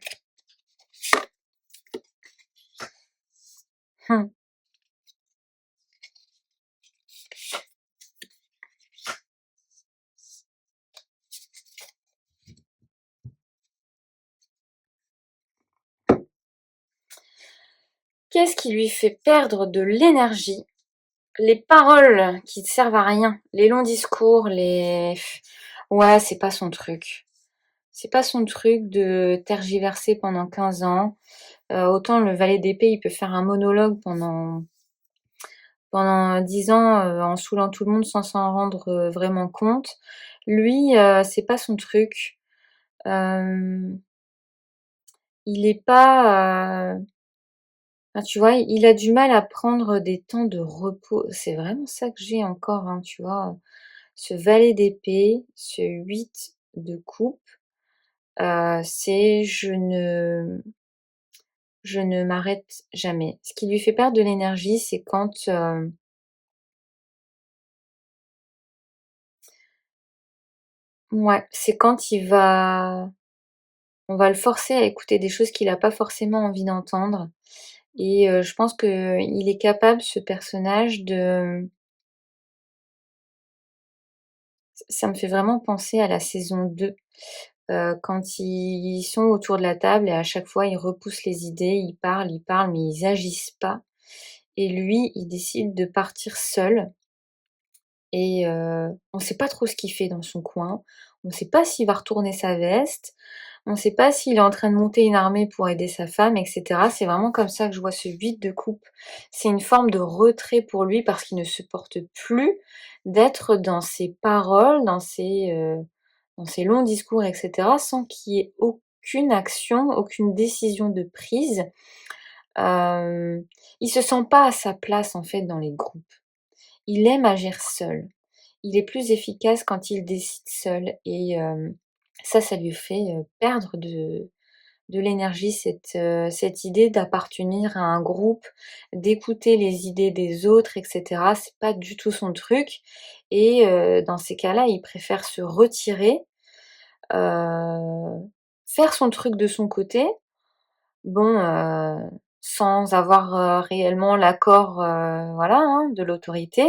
Qu'est-ce qui lui fait perdre de l'énergie? Les paroles qui ne servent à rien, les longs discours, Ouais, c'est pas son truc. C'est pas son truc de tergiverser pendant 15 ans. Autant le valet d'épée, il peut faire un monologue pendant 10 ans en saoulant tout le monde sans s'en rendre vraiment compte. Lui, c'est pas son truc. Euh, il est pas... tu vois, il a du mal à prendre des temps de repos. C'est vraiment ça que j'ai encore, hein, tu vois. Ce valet d'épée, ce 8 de coupe, c'est je ne m'arrête jamais. Ce qui lui fait perdre de l'énergie, c'est quand ouais, c'est quand on va le forcer à écouter des choses qu'il a pas forcément envie d'entendre. Et je pense qu'il est capable, ce personnage, de ça me fait vraiment penser à la saison 2, quand ils sont autour de la table et à chaque fois ils repoussent les idées, ils parlent, mais ils agissent pas. Et lui, il décide de partir seul et on sait pas trop ce qu'il fait dans son coin. On sait pas s'il va retourner sa veste, on sait pas s'il est en train de monter une armée pour aider sa femme et cetera. C'est vraiment comme ça que je vois ce 8 de coupe. C'est une forme de retrait pour lui parce qu'il ne supporte plus d'être dans ses paroles, dans ses longs discours et cetera, sans qu'il y ait aucune action, aucune décision de prise. Il se sent pas à sa place, en fait, dans les groupes. Il aime agir seul. Il est plus efficace quand il décide seul et ça lui fait, perdre de l'énergie, cette idée d'appartenir à un groupe, d'écouter les idées des autres et cetera. C'est pas du tout son truc et dans ces cas-là, il préfère se retirer, faire son truc de son côté. Bon, sans avoir, réellement l'accord, voilà, hein, de l'autorité.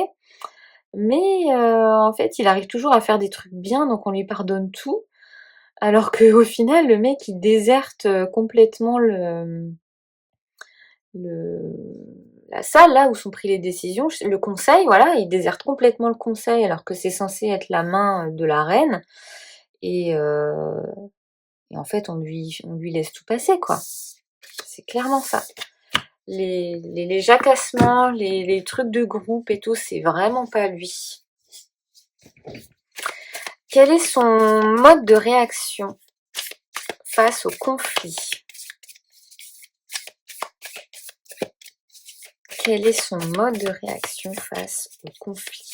Mais, en fait, il arrive toujours à faire des trucs bien, donc on lui pardonne tout. Alors qu'au final, le mec, il déserte, complètement le la salle là où sont prises les décisions, le conseil, voilà, il déserte complètement le conseil alors que c'est censé être la main, de la reine et heu et en fait, on lui laisse tout passer, quoi. C'est clairement ça. Les jacassements, les trucs de groupe et tout, c'est vraiment pas lui. Quel est son mode de réaction face au conflit? Quel est son mode de réaction face au conflit?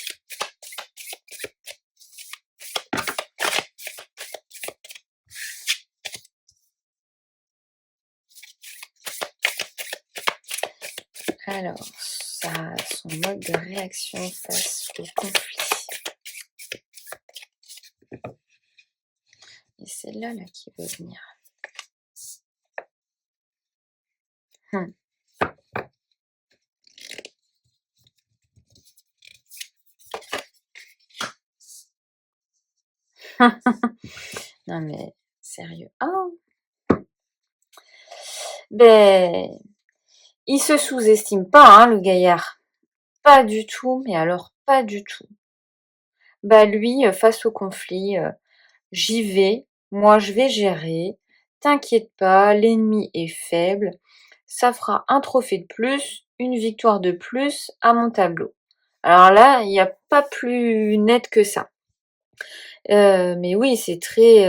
Alors, son mode de réaction face au conflit. Et c'est là qui veut venir. Non mais, sérieux. Oh! Ben, il se sous-estime pas, hein, le gaillard. Pas du tout, mais alors pas du tout. Bah lui, face au conflit, j'y vais, moi je vais gérer, t'inquiète pas, l'ennemi est faible, ça fera un trophée de plus, une victoire de plus à mon tableau. Alors là, il n'y a pas plus net que ça. Mais oui, c'est très...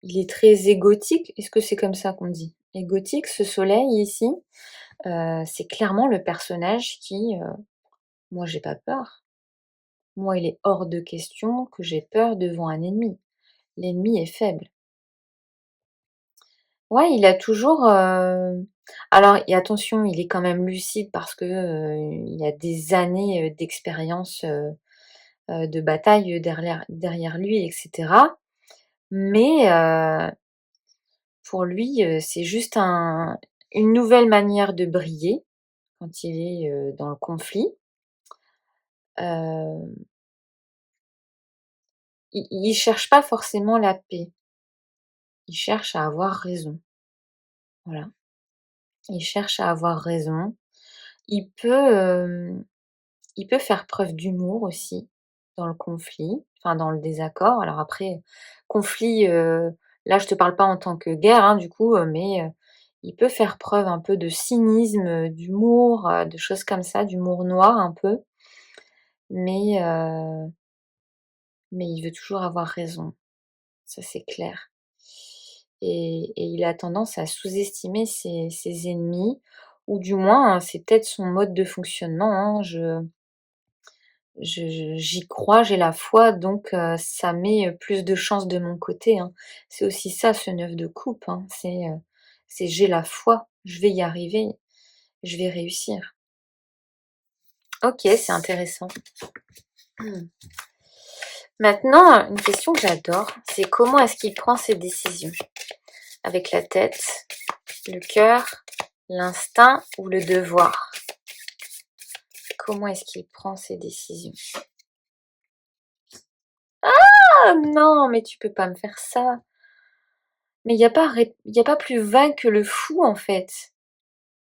il est très égotique. Est-ce que c'est comme ça qu'on dit? Égotique, ce soleil ici, c'est clairement le personnage qui... moi, j'ai pas peur. Moi, il est hors de question que j'ai peur devant un ennemi. L'ennemi est faible. Ouais, il a toujours, alors et attention, il est quand même lucide parce que, il a des années, d'expérience, de bataille, derrière lui et cetera. Mais, pour lui, c'est juste une nouvelle manière de briller quand il est, dans le conflit. Heu, il cherche pas forcément la paix, il cherche à avoir raison. Voilà, il cherche à avoir raison. Il peut, il peut faire preuve d'humour aussi dans le conflit, enfin dans le désaccord. Alors après, conflit, là je te parle pas en tant que guerre, hein, du coup, mais il peut faire preuve un peu de cynisme, d'humour, de choses comme ça, d'humour noir un peu, mais il veut toujours avoir raison, ça c'est clair. Et il a tendance à sous-estimer ses ennemis, ou du moins, hein, c'est peut-être son mode de fonctionnement, hein. J'y crois, j'ai la foi, donc ça met, plus de chances de mon côté, hein. C'est aussi ça ce 9 de coupe, hein, c'est j'ai la foi, je vais y arriver, je vais réussir. OK, c'est intéressant. Maintenant, une question que j'adore, c'est comment est-ce qu'il prend ses décisions? Avec la tête, le cœur, l'instinct ou le devoir? Comment est-ce qu'il prend ses décisions? Ah non, mais tu peux pas me faire ça! Mais il y a pas plus vague que le fou, en fait.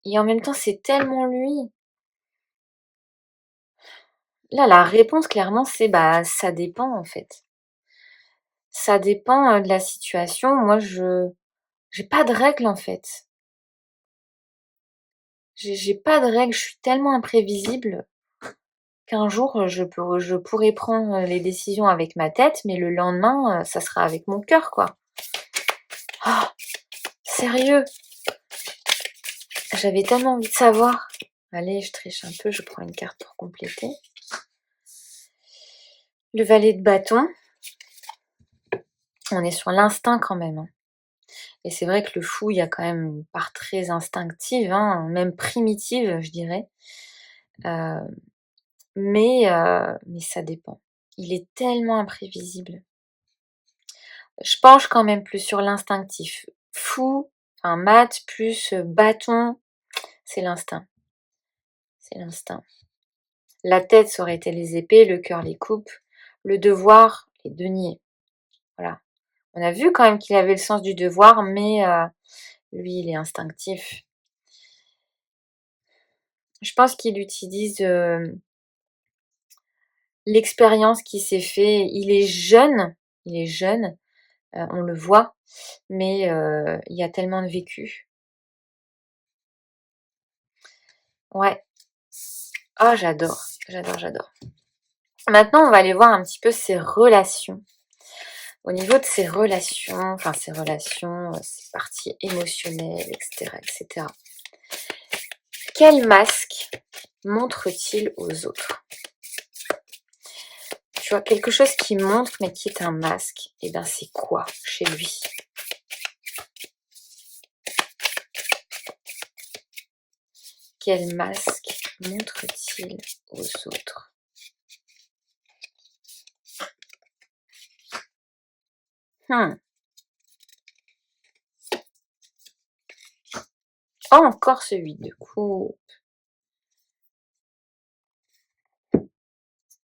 Et en même temps, c'est tellement lui. Là, la réponse, clairement, c'est bah, ça dépend, en fait. Ça dépend de la situation. Moi, j'ai pas de règle, en fait. J'ai pas de règle. Je suis tellement imprévisible qu'un jour, je pourrais prendre les décisions avec ma tête, mais le lendemain, ça sera avec mon cœur, quoi. Ah, sérieux? J'avais tellement envie de savoir. Allez, je triche un peu, je prends une carte pour compléter. Le valet de bâton. On est sur l'instinct quand même, hein. Et c'est vrai que le fou, il y a quand même une part très instinctive, hein, même primitive, je dirais. Heu, mais ça dépend. Il est tellement imprévisible. Je penche quand même plus sur l'instinctif. Fou, enfin mat plus, bâton, c'est l'instinct, c'est l'instinct. La tête, ça aurait été les épées, le cœur, les coupes, le devoir, les deniers. Voilà. On a vu quand même qu'il avait le sens du devoir, mais lui, il est instinctif. Je pense qu'il utilise, l'expérience qui s'est fait. Il est jeune, on le voit, mais il y a tellement de vécu. Ouais. Ah j'adore, j'adore, j'adore. Maintenant, on va aller voir un petit peu ses relations. Au niveau de ses relations, enfin ses parties émotionnelles, et cetera, et cetera. Quel masque montre-t-il aux autres? Tu vois, quelque chose qui montre, mais qui est un masque, et ben c'est quoi chez lui? Quel masque montre-t-il aux autres? Hmm. Encore ce 8 de coupe.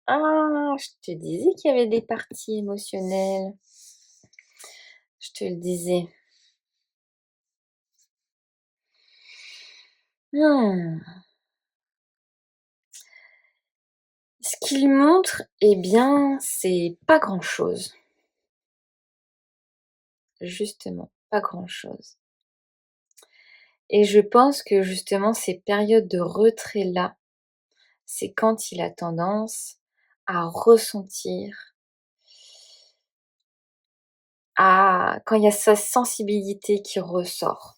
Ah, je te disais qu'il y avait des parties émotionnelles. Je te le disais. Hmm. Ce qu'il montre, eh bien, c'est pas grand-chose. Justement, pas grand-chose. Et je pense que justement ces périodes de retrait-là, c'est quand il a tendance à ressentir, quand il y a sa sensibilité qui ressort.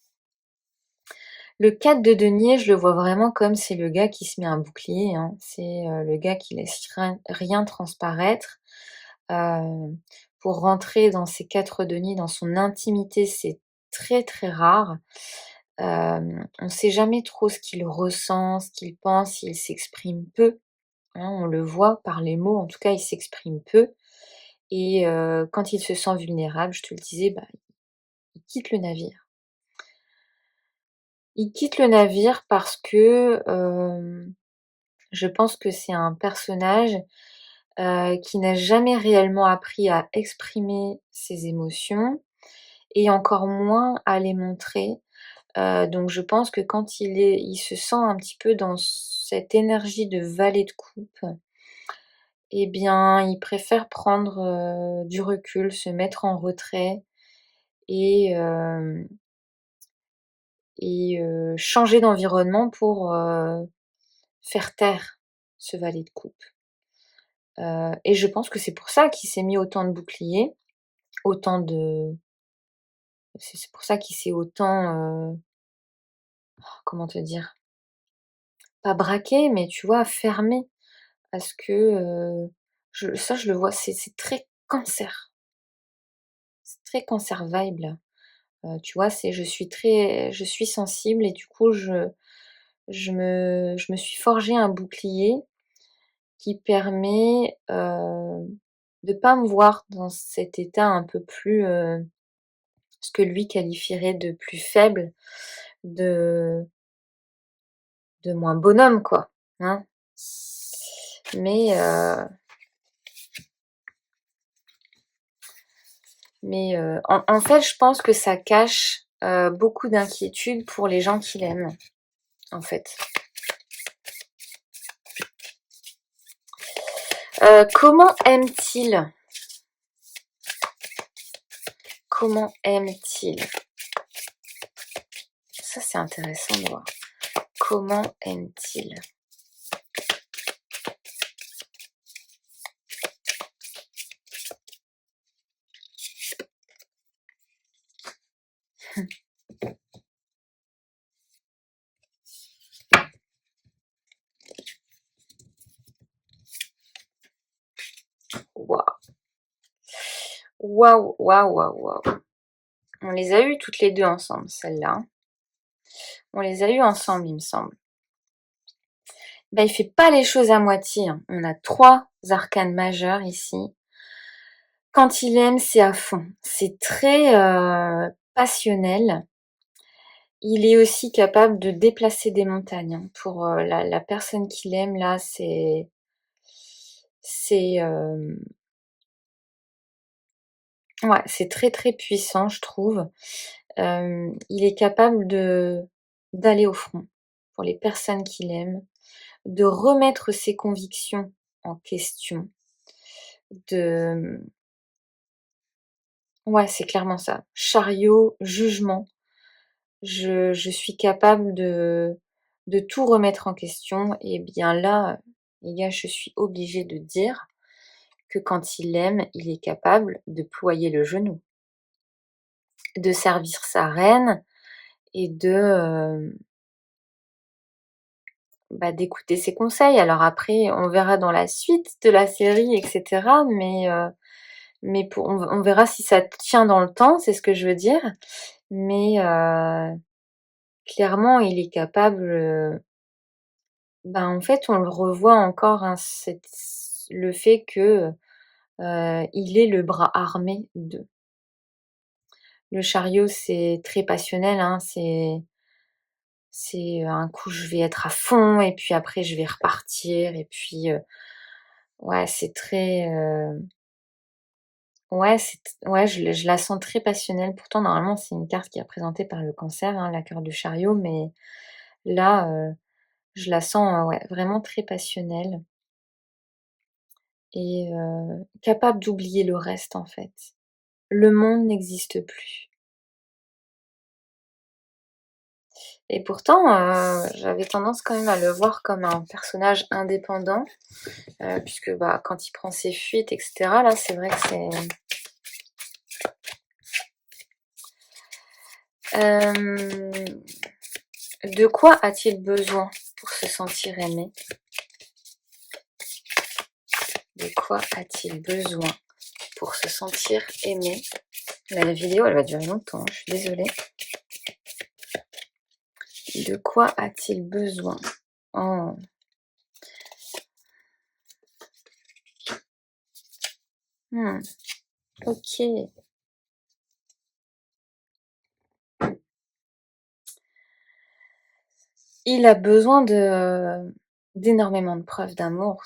Le 4 de denier, je le vois vraiment comme c'est le gars qui se met un bouclier, hein. C'est, le gars qui laisse rien transparaître. Heu, pour rentrer dans ces 4 deniers, dans son intimité, c'est très, très rare. On ne sait jamais trop ce qu'il ressent, ce qu'il pense, il s'exprime peu, hein, on le voit par les mots, en tout cas, il s'exprime peu et quand il se sent vulnérable, je te le disais, bah, il quitte le navire. Il quitte le navire parce que, je pense que c'est un personnage, qui n'a jamais réellement appris à exprimer ses émotions et encore moins à les montrer. Donc je pense que quand il se sent un petit peu dans cette énergie de valet de coupe, eh bien, il préfère prendre, du recul, se mettre en retrait et hem changer d'environnement pour, faire taire ce valet de coupe. Et je pense que c'est pour ça qu'il s'est mis autant de boucliers, autant de c'est pour ça qu'il s'est autant, comment te dire? Pas braqué, mais tu vois, fermé. Parce que, je le vois, c'est très Cancer, c'est très Cancer vibe là. Tu vois, c'est je suis sensible et du coup je me suis forgé un bouclier qui permet, de pas me voir dans cet état un peu plus, ce que lui qualifierait de plus faible, de moins bonhomme quoi, hein. Mais en fait, je pense que ça cache, beaucoup d'inquiétudes pour les gens qu'il aime, en fait. Comment aime-t-il? Comment aime-t-il? Ça, c'est intéressant de voir. Comment aime-t-il? Waouh! Waouh, waouh, waouh, waouh! On les a eues toutes les 2 ensemble, celles-là, hein. On les a eues ensemble, il me semble. Bah, il fait pas les choses à moitié, hein. On a 3 arcanes majeurs ici. Quand il aime, c'est à fond. C'est très, passionnel. Il est aussi capable de déplacer des montagnes, hein. Pour, la personne qu'il aime là, c'est, ouais, c'est très, très puissant, je trouve. Il est capable d'aller au front pour les personnes qu'il aime, de remettre ses convictions en question, de ouais, c'est clairement ça. Chariot, jugement. Je suis capable de tout remettre en question et bien là, les gars, je suis obligée de dire que quand il aime, il est capable de ployer le genou, de servir sa reine et bah, d'écouter ses conseils. Alors après, on verra dans la suite de la série et cetera, mais pour on verra si ça tient dans le temps, c'est ce que je veux dire. Mais clairement, il est capable, Ben, en fait, on le revoit encore, hein, le fait que, il est le bras armé de. Le chariot, c'est très passionnel, hein, c'est un coup je vais être à fond et puis après je vais repartir et puis, ouais, c'est très, ouais, ouais, je la sens très passionnelle. Pourtant, normalement, c'est une carte qui est représentée par le Cancer, hein, la carte du chariot, mais là, je la sens, ouais, vraiment très passionnelle et capable d'oublier le reste, en fait. Le monde n'existe plus et pourtant, j'avais tendance quand même à le voir comme un personnage indépendant, puisque, bah, quand il prend ses fuites et cetera, là, c'est vrai que c'est hem, de quoi a-t-il besoin pour se sentir aimé? De quoi a-t-il besoin pour se sentir aimé? La vidéo, elle va durer longtemps, je suis désolée. De quoi a-t-il besoin? Oh, mmh, OK. Il a besoin d'énormément de preuves d'amour,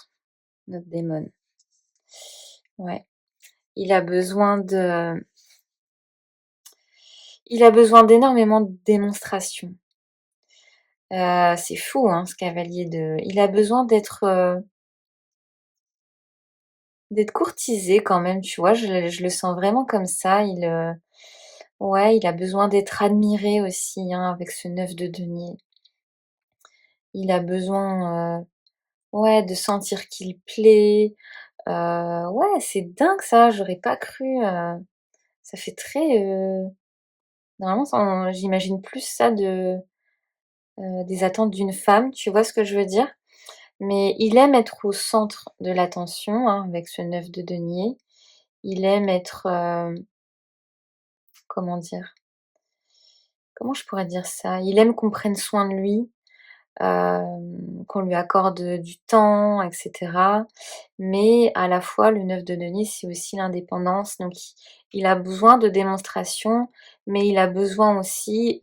notre démon. Ouais. Il a besoin de il a besoin d'énormément de démonstrations. C'est fou, hein, ce cavalier de il a besoin d'être courtisé quand même, tu vois? Je le sens vraiment comme ça. Ouais, il a besoin d'être admiré aussi, hein, avec ce 9 de denier. Il a besoin, ouais, de sentir qu'il plaît. Ouais, c'est dingue ça, j'aurais pas cru, ça fait très, normalement ça j'imagine plus ça des attentes d'une femme, tu vois ce que je veux dire? Mais il aime être au centre de l'attention, hein, avec ce 9 de denier. Il aime être, comment dire? Comment je pourrais dire ça? Il aime qu'on prenne soin de lui, qu'on lui accorde, du temps et cetera. Mais à la fois, le 9 de denier, c'est aussi l'indépendance. Donc il a besoin de démonstration, mais il a besoin aussi,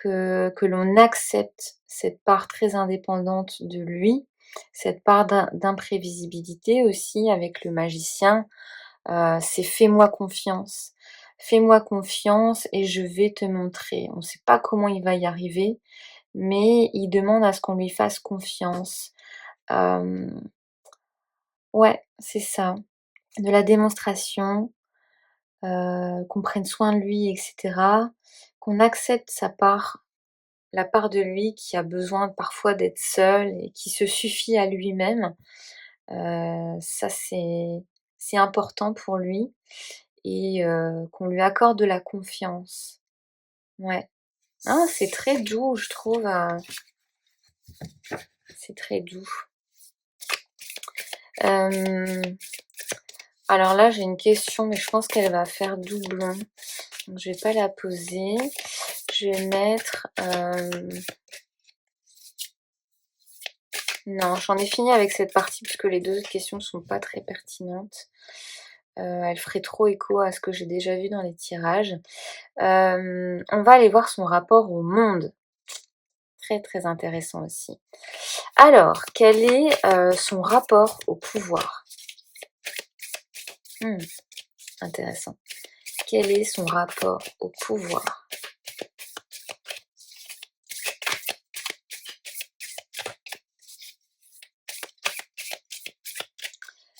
que l'on accepte cette part très indépendante de lui, cette part d'imprévisibilité aussi avec le magicien. C'est «Fais-moi confiance. Fais-moi confiance et je vais te montrer». On ne sait pas comment il va y arriver, mais il demande à ce qu'on lui fasse confiance. Hem, ouais, c'est ça. De la démonstration, qu'on prenne soin de lui et cetera, qu'on accepte sa part, la part de lui qui a besoin parfois d'être seul et qui se suffit à lui-même. Ça c'est important pour lui et qu'on lui accorde de la confiance. Ouais. Ah, c'est très doux, je trouve, c'est très doux. Hem, alors là, j'ai une question, mais je pense qu'elle va faire doublon, donc je vais pas la poser. Je vais mettre, non, j'en ai fini avec cette partie puisque les 2 autres questions ne sont pas très pertinentes. Elles feraient trop écho à ce que j'ai déjà vu dans les tirages. On va aller voir son rapport au monde. Très, très intéressant aussi. Alors, quel est, son rapport au pouvoir? Mmh, intéressant. Quel est son rapport au pouvoir?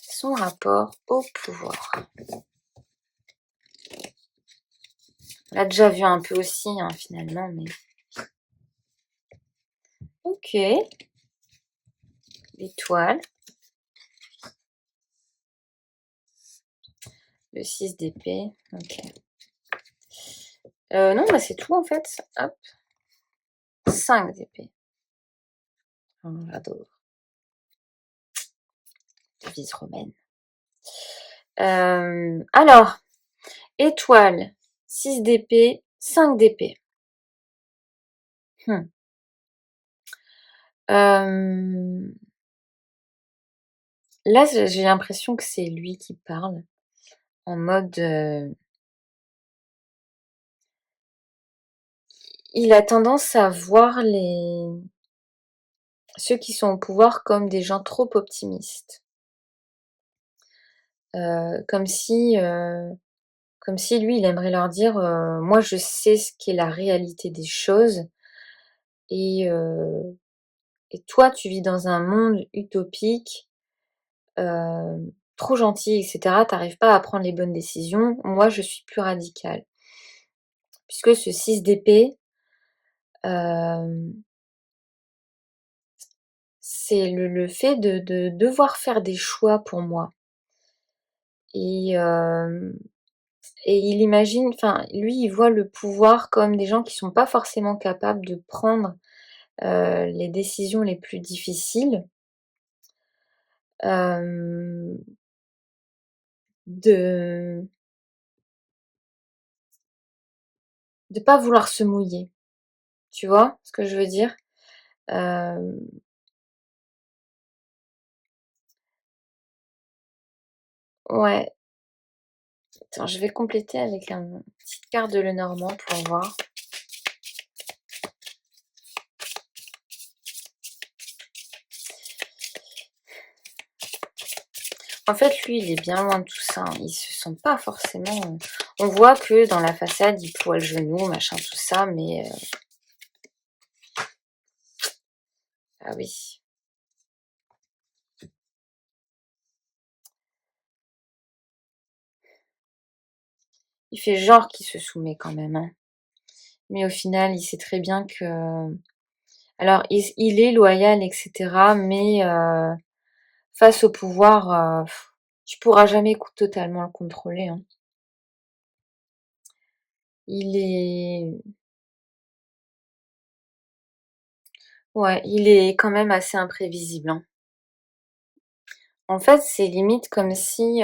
Son rapport au pouvoir. On l'a déjà vu un peu aussi, hein, finalement, mais OK. L'étoile. Le 6 d'épée. OK. Non, bah, c'est tout en fait. Hop, 5 d'épée. Oh, j'adore. Devise romaine. Alors, étoile, 6 d'épée, 5 d'épée. Mmh. Hem, Là, j'ai l'impression que c'est lui qui parle en mode, il a tendance à voir ceux qui sont au pouvoir comme des gens trop optimistes. Heu, comme si, heu, Comme si lui, il aimerait leur dire, «Moi, je sais ce qu'est la réalité des choses et heu et toi, tu vis dans un monde utopique, trop gentil et cetera. Tu arrives pas à prendre les bonnes décisions. Moi, je suis plus radical». Puisque ce 6 d'épée, hem, c'est le fait de devoir faire des choix pour moi et hem et il imagine enfin, lui, il voit le pouvoir comme des gens qui sont pas forcément capables de prendre, les décisions les plus difficiles, hem, de pas vouloir se mouiller. Tu vois ce que je veux dire? Hem, ouais, attends, je vais compléter avec un petite carte de Lenormand pour voir. En fait, lui, il est bien loin de tout ça, hein. Il se sent pas forcément, on voit que dans la façade, il ploie le genou, machin, tout ça, mais ah oui. Il fait genre qu'il se soumet quand même, hein. Mais au final, il sait très bien que alors il est loyal et cetera, mais face au pouvoir, tu pourras jamais totalement le contrôler, hein. Il est Ouais, il est quand même assez imprévisible, hein. En fait, c'est limite comme si,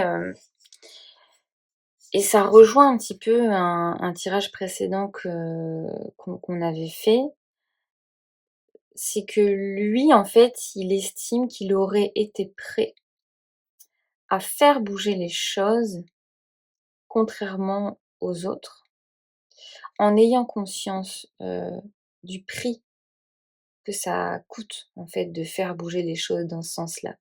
et ça rejoint un petit peu un tirage précédent qu'on avait fait. C'est que lui, en fait, il estime qu'il aurait été prêt à faire bouger les choses, contrairement aux autres, en ayant conscience, du prix que ça coûte, en fait, de faire bouger les choses dans ce sens-là.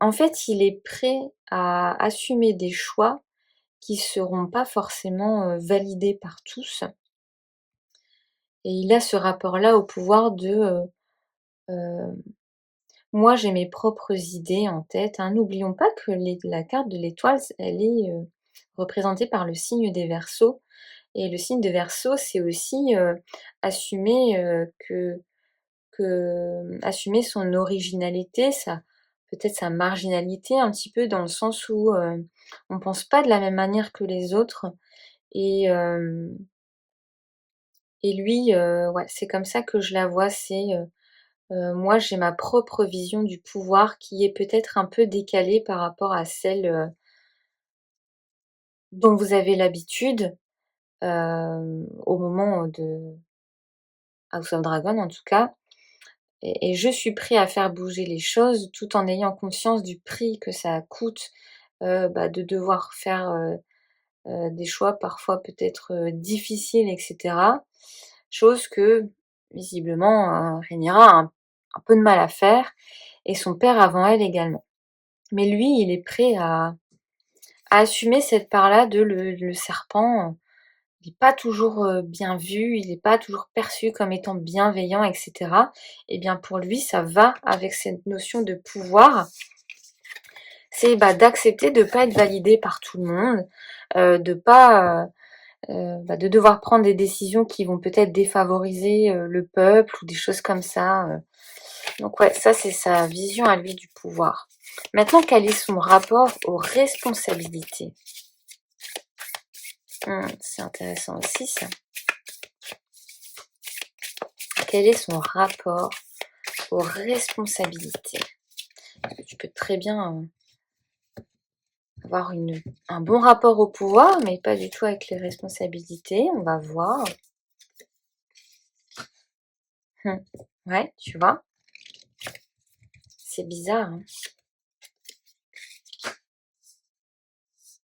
En fait, il est prêt à assumer des choix qui seront pas forcément, validés par tous et il a ce rapport-là au pouvoir heu, moi j'ai mes propres idées en tête, hein. N'oublions pas que la carte de l'étoile, elle est, représentée par le signe des Verseaux et le signe de Verseau, c'est aussi, assumer, assumer son originalité, peut-être sa marginalité un petit peu dans le sens où, on pense pas de la même manière que les autres et hem et lui, ouais, c'est comme ça que je la vois, moi j'ai ma propre vision du pouvoir qui est peut-être un peu décalée par rapport à celle, dont vous avez l'habitude, au moment de House of Dragon en tout cas et je suis prêt à faire bouger les choses tout en ayant conscience du prix que ça coûte, de devoir faire, des choix parfois peut-être, difficiles et cetera. Chose que visiblement, Rhaenyra a un peu de mal à faire et son père avant elle également. Mais lui, il est prêt à assumer cette part-là de le serpent, il est pas toujours, bien vu, il est pas toujours perçu comme étant bienveillant et cetera. Et bien pour lui, ça va avec cette notion de pouvoir, c'est, d'accepter de pas être validé par tout le monde, de pas, de devoir prendre des décisions qui vont peut-être défavoriser, le peuple ou des choses comme ça, donc ouais, ça c'est sa vision à lui du pouvoir. Maintenant, quel est son rapport aux responsabilités? C'est intéressant aussi ça. Quel est son rapport aux responsabilités? Parce que tu peux très bien, avoir un bon rapport au pouvoir, mais pas du tout avec les responsabilités. On va voir. Mmh, Ouais, tu vois? C'est bizarre, hein?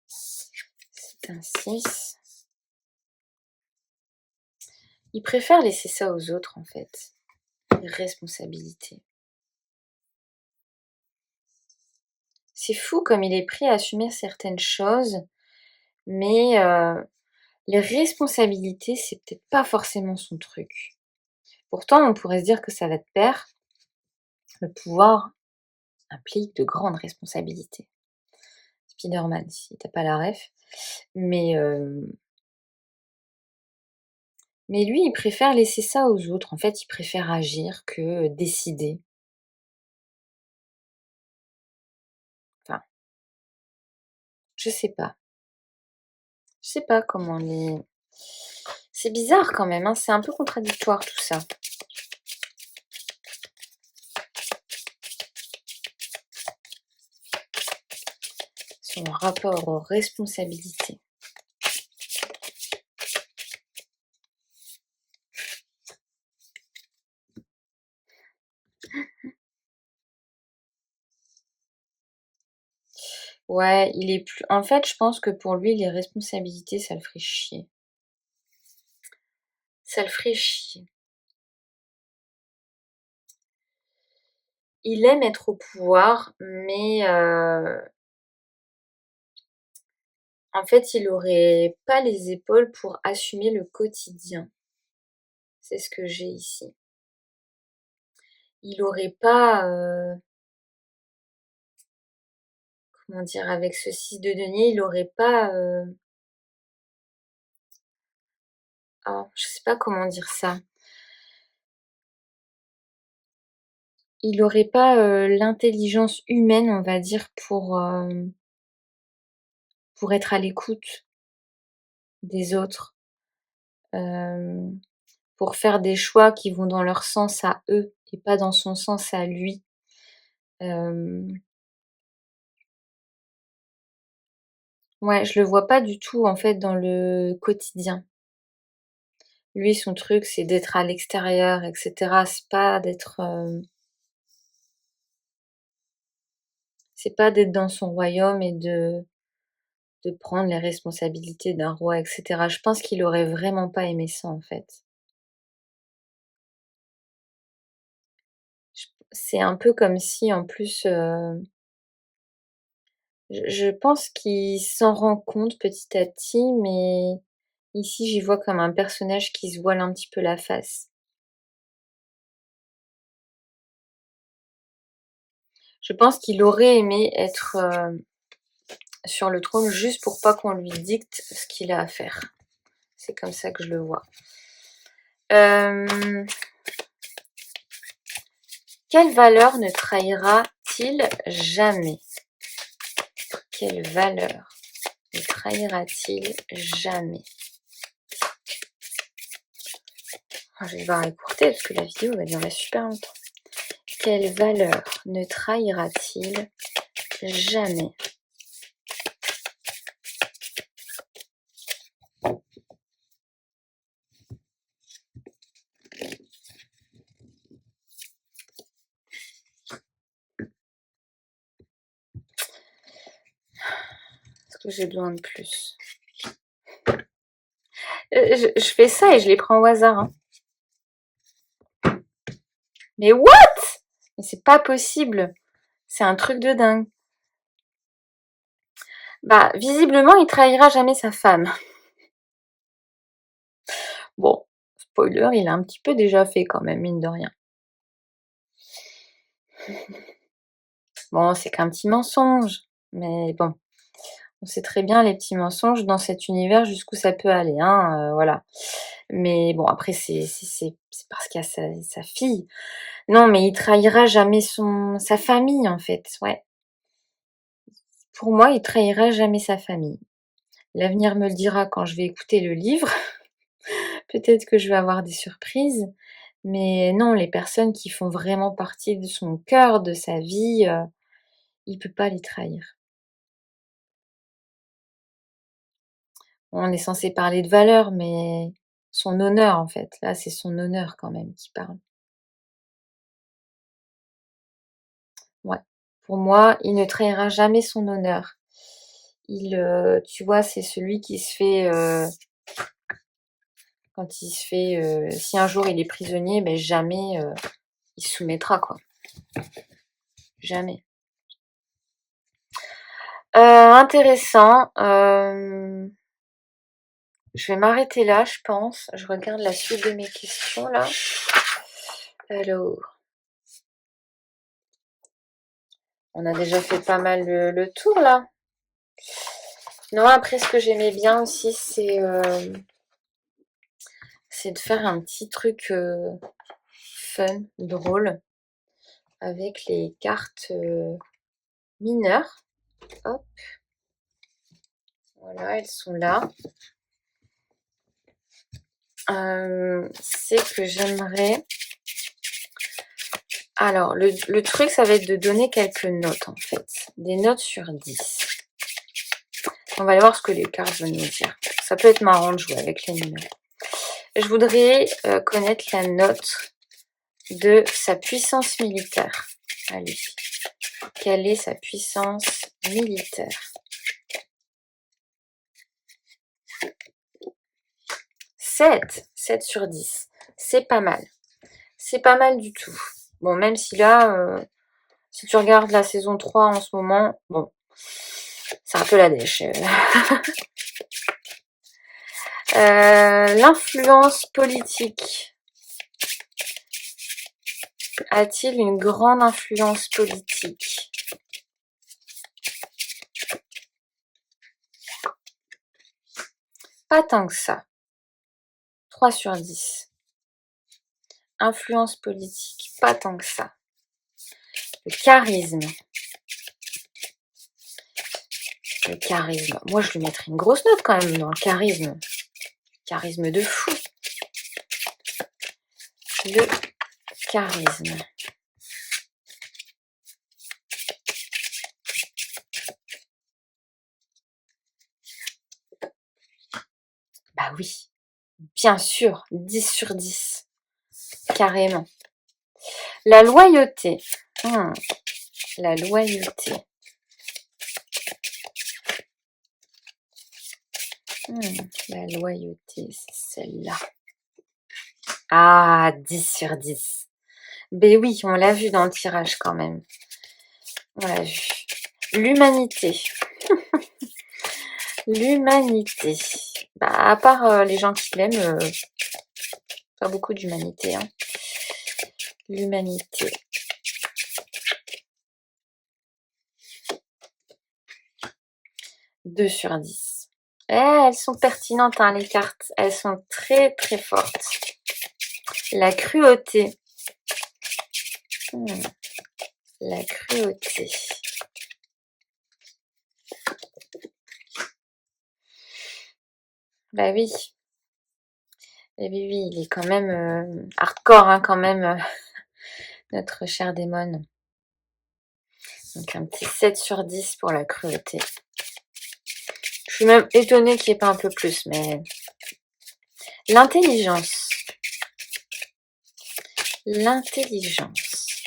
C'est un 6. Il préfère laisser ça aux autres, en fait, les responsabilités. C'est fou comme il est prêt à assumer certaines choses, mais les responsabilités, c'est peut-être pas forcément son truc. Pourtant, on pourrait se dire que ça va de pair. Le pouvoir implique de grandes responsabilités. Spider-Man, si tu pas la ref. Mais, mais lui, il préfère laisser ça aux autres. En fait, il préfère agir que décider. Enfin, je sais pas. Je sais pas comment les c'est bizarre quand même, hein, c'est un peu contradictoire tout ça. Son rapport aux responsabilités. Ouais, il est plus en fait, je pense que pour lui, les responsabilités, ça le ferait chier. Ça le ferait chier. Il aime être au pouvoir, mais en fait, il aurait pas les épaules pour assumer le quotidien. C'est ce que j'ai ici. Il aurait pas, comment dire? Avec ce 6 de denier, il aurait pas, je sais pas comment dire ça. Il aurait pas, l'intelligence humaine, on va dire, pour être à l'écoute des autres, hem, pour faire des choix qui vont dans leur sens à eux et pas dans son sens à lui. Hem, ouais, je le vois pas du tout, en fait, dans le quotidien. Lui, son truc, c'est d'être à l'extérieur et cetera. C'est pas d'être dans son royaume et de prendre les responsabilités d'un roi et cetera. Je pense qu'il aurait vraiment pas aimé ça, en fait. C'est un peu comme si, en plus, je pense qu'il s'en rend compte petit à petit, mais ici, j'y vois comme un personnage qui se voile un petit peu la face. Je pense qu'il aurait aimé être, sur le trône juste pour pas qu'on lui dicte ce qu'il a à faire. C'est comme ça que je le vois. Hem, quelle valeur ne trahira-t-il jamais? Quelle valeur ne trahira-t-il jamais? Je vais devoir écourter parce que la vidéo va durer super longtemps. Quelle valeur ne trahira-t-il jamais? Est-ce que j'ai besoin de plus? Je fais ça et je les prends au hasard, hein. Mais what? Mais c'est pas possible. C'est un truc de dingue. Bah, visiblement, il trahira jamais sa femme. Bon, spoiler, il a un petit peu déjà fait quand même, mine de rien. Bon, c'est qu'un petit mensonge, mais bon, on sait très bien les petits mensonges dans cet univers jusqu'où ça peut aller, hein, voilà. Mais bon, après c'est parce qu'il y a sa fille. Non, mais il trahira jamais sa famille, en fait, ouais. Pour moi, il trahira jamais sa famille. L'avenir me le dira quand je vais écouter le livre. Peut-être que je vais avoir des surprises, mais non, les personnes qui font vraiment partie de son cœur, de sa vie, il peut pas les trahir. On est censé parler de valeurs, mais son honneur, en fait, là, c'est son honneur quand même qui parle. Pour moi, il ne trahira jamais son honneur. Tu vois, c'est celui qui se fait... quand il se fait... si un jour il est prisonnier, ben jamais il se soumettra, quoi. Jamais. Intéressant. Je vais m'arrêter là, je pense. Je regarde la suite de mes questions, là. Alors... On a déjà fait pas mal le tour, là. Non, après, ce que j'aimais bien aussi, c'est de faire un petit truc fun, drôle, avec les cartes mineures. Hop. Voilà, elles sont là. C'est que j'aimerais... Alors, le truc, ça va être de donner quelques notes, en fait. Des notes sur 10. On va aller voir ce que les cartes veulent nous dire. Ça peut être marrant de jouer avec les numéros. Je voudrais connaître la note de sa puissance militaire. Allez. Quelle est sa puissance militaire? 7 sur 10. C'est pas mal. C'est pas mal du tout. Bon, même si là, si tu regardes la saison 3 en ce moment, bon, c'est un peu la dèche. L'influence politique. A-t-il une grande influence politique? Pas tant que ça. 3 sur 10. Influence politique, pas tant que ça. Le charisme. Le charisme. Moi, je lui mettrais une grosse note quand même dans le charisme. Charisme de fou. Le charisme. Bah oui, bien sûr, 10 sur 10. Carrément. La loyauté. La loyauté. La loyauté, c'est celle-là. Ah, 10 sur 10. Ben oui, on l'a vu dans le tirage quand même. On l'a vu. L'humanité. L'humanité. Bah, à part les gens qui l'aiment, pas beaucoup d'humanité. Hein. L'humanité. Deux sur 10. Elles sont pertinentes, hein, les cartes. Elles sont très très fortes. La cruauté. La cruauté. Bah oui. Et oui, oui, il est quand même hardcore, hein, quand même, notre cher démon. Donc un petit 7 sur 10 pour la cruauté. Je suis même étonnée qu'il n'y ait pas un peu plus, mais... L'intelligence. L'intelligence.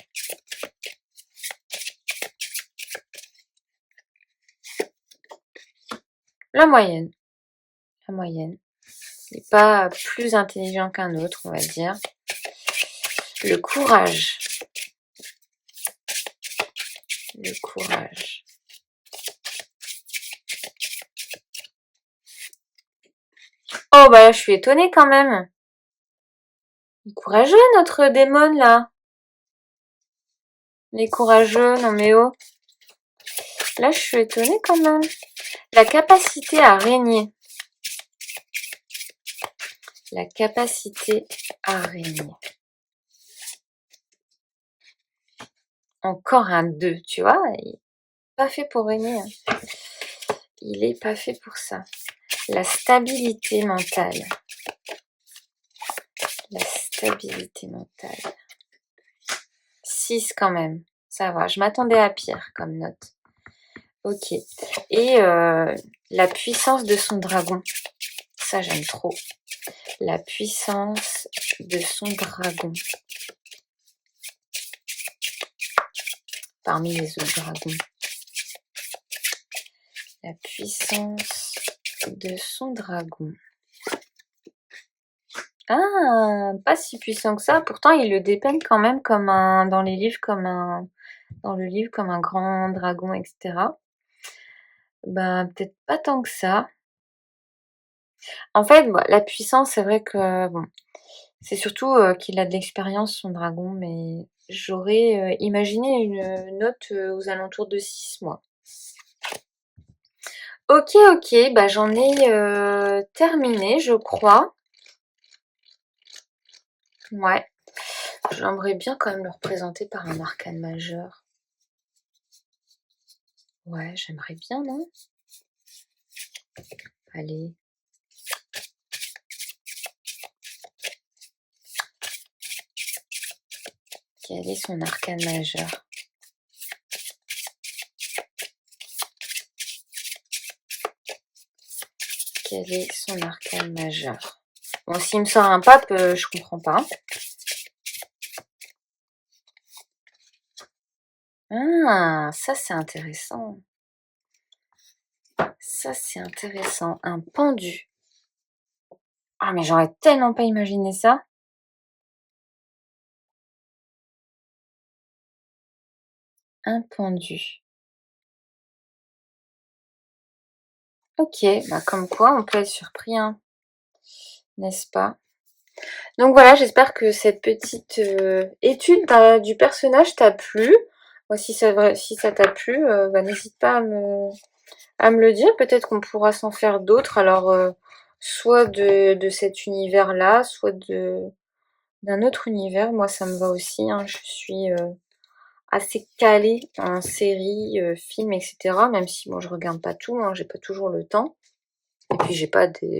La moyenne. La moyenne. Il n'est pas plus intelligent qu'un autre, on va dire. Le courage. Le courage. Oh, bah là, je suis étonnée quand même. Il est courageux, notre démon, là. Les courageux, non mais oh. Là, je suis étonnée quand même. La capacité à régner. La capacité à régner. Encore un 2, tu vois. Il n'est pas fait pour régner. Hein. Il n'est pas fait pour ça. La stabilité mentale. La stabilité mentale. 6 quand même. Ça va. Je m'attendais à pire comme note. Ok. Et la puissance de son dragon. Ça, j'aime trop. La puissance de son dragon. parmi les autres dragons. La puissance de son dragon. Ah, pas si puissant que ça. Pourtant, il le dépeint quand même comme dans les livres dans le livre comme un grand dragon, etc. Ben, peut-être pas tant que ça. En fait, la puissance, c'est vrai que bon, c'est surtout qu'il a de l'expérience, son dragon, mais j'aurais imaginé une note aux alentours de 6, moi. Ok, ok, bah j'en ai terminé, je crois. Ouais, j'aimerais bien quand même le représenter par un arcane majeur. Ouais, j'aimerais bien, non? Allez. Quel est son arcane majeur? Quel est son arcane majeur? Bon, s'il me sort un pape, je comprends pas. Ah, ça c'est intéressant. Ça c'est intéressant. Un pendu. Ah, mais j'aurais tellement pas imaginé ça. Un pendu. Ok, bah comme quoi on peut être surpris, hein, n'est-ce pas? Donc voilà, j'espère que cette petite étude du personnage t'a plu. Moi, si ça t'a plu, bah, n'hésite pas à me le dire. Peut-être qu'on pourra s'en faire d'autres. Alors, soit de cet univers-là, soit d'un autre univers. Moi, ça me va aussi, hein. Je suis assez calée en séries, films, etc. Même si moi, je regarde pas tout, hein, j'ai pas toujours le temps. Et puis,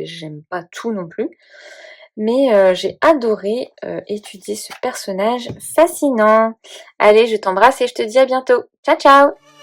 j'aime pas tout non plus. Mais j'ai adoré étudier ce personnage fascinant. Allez, je t'embrasse et je te dis à bientôt. Ciao, ciao!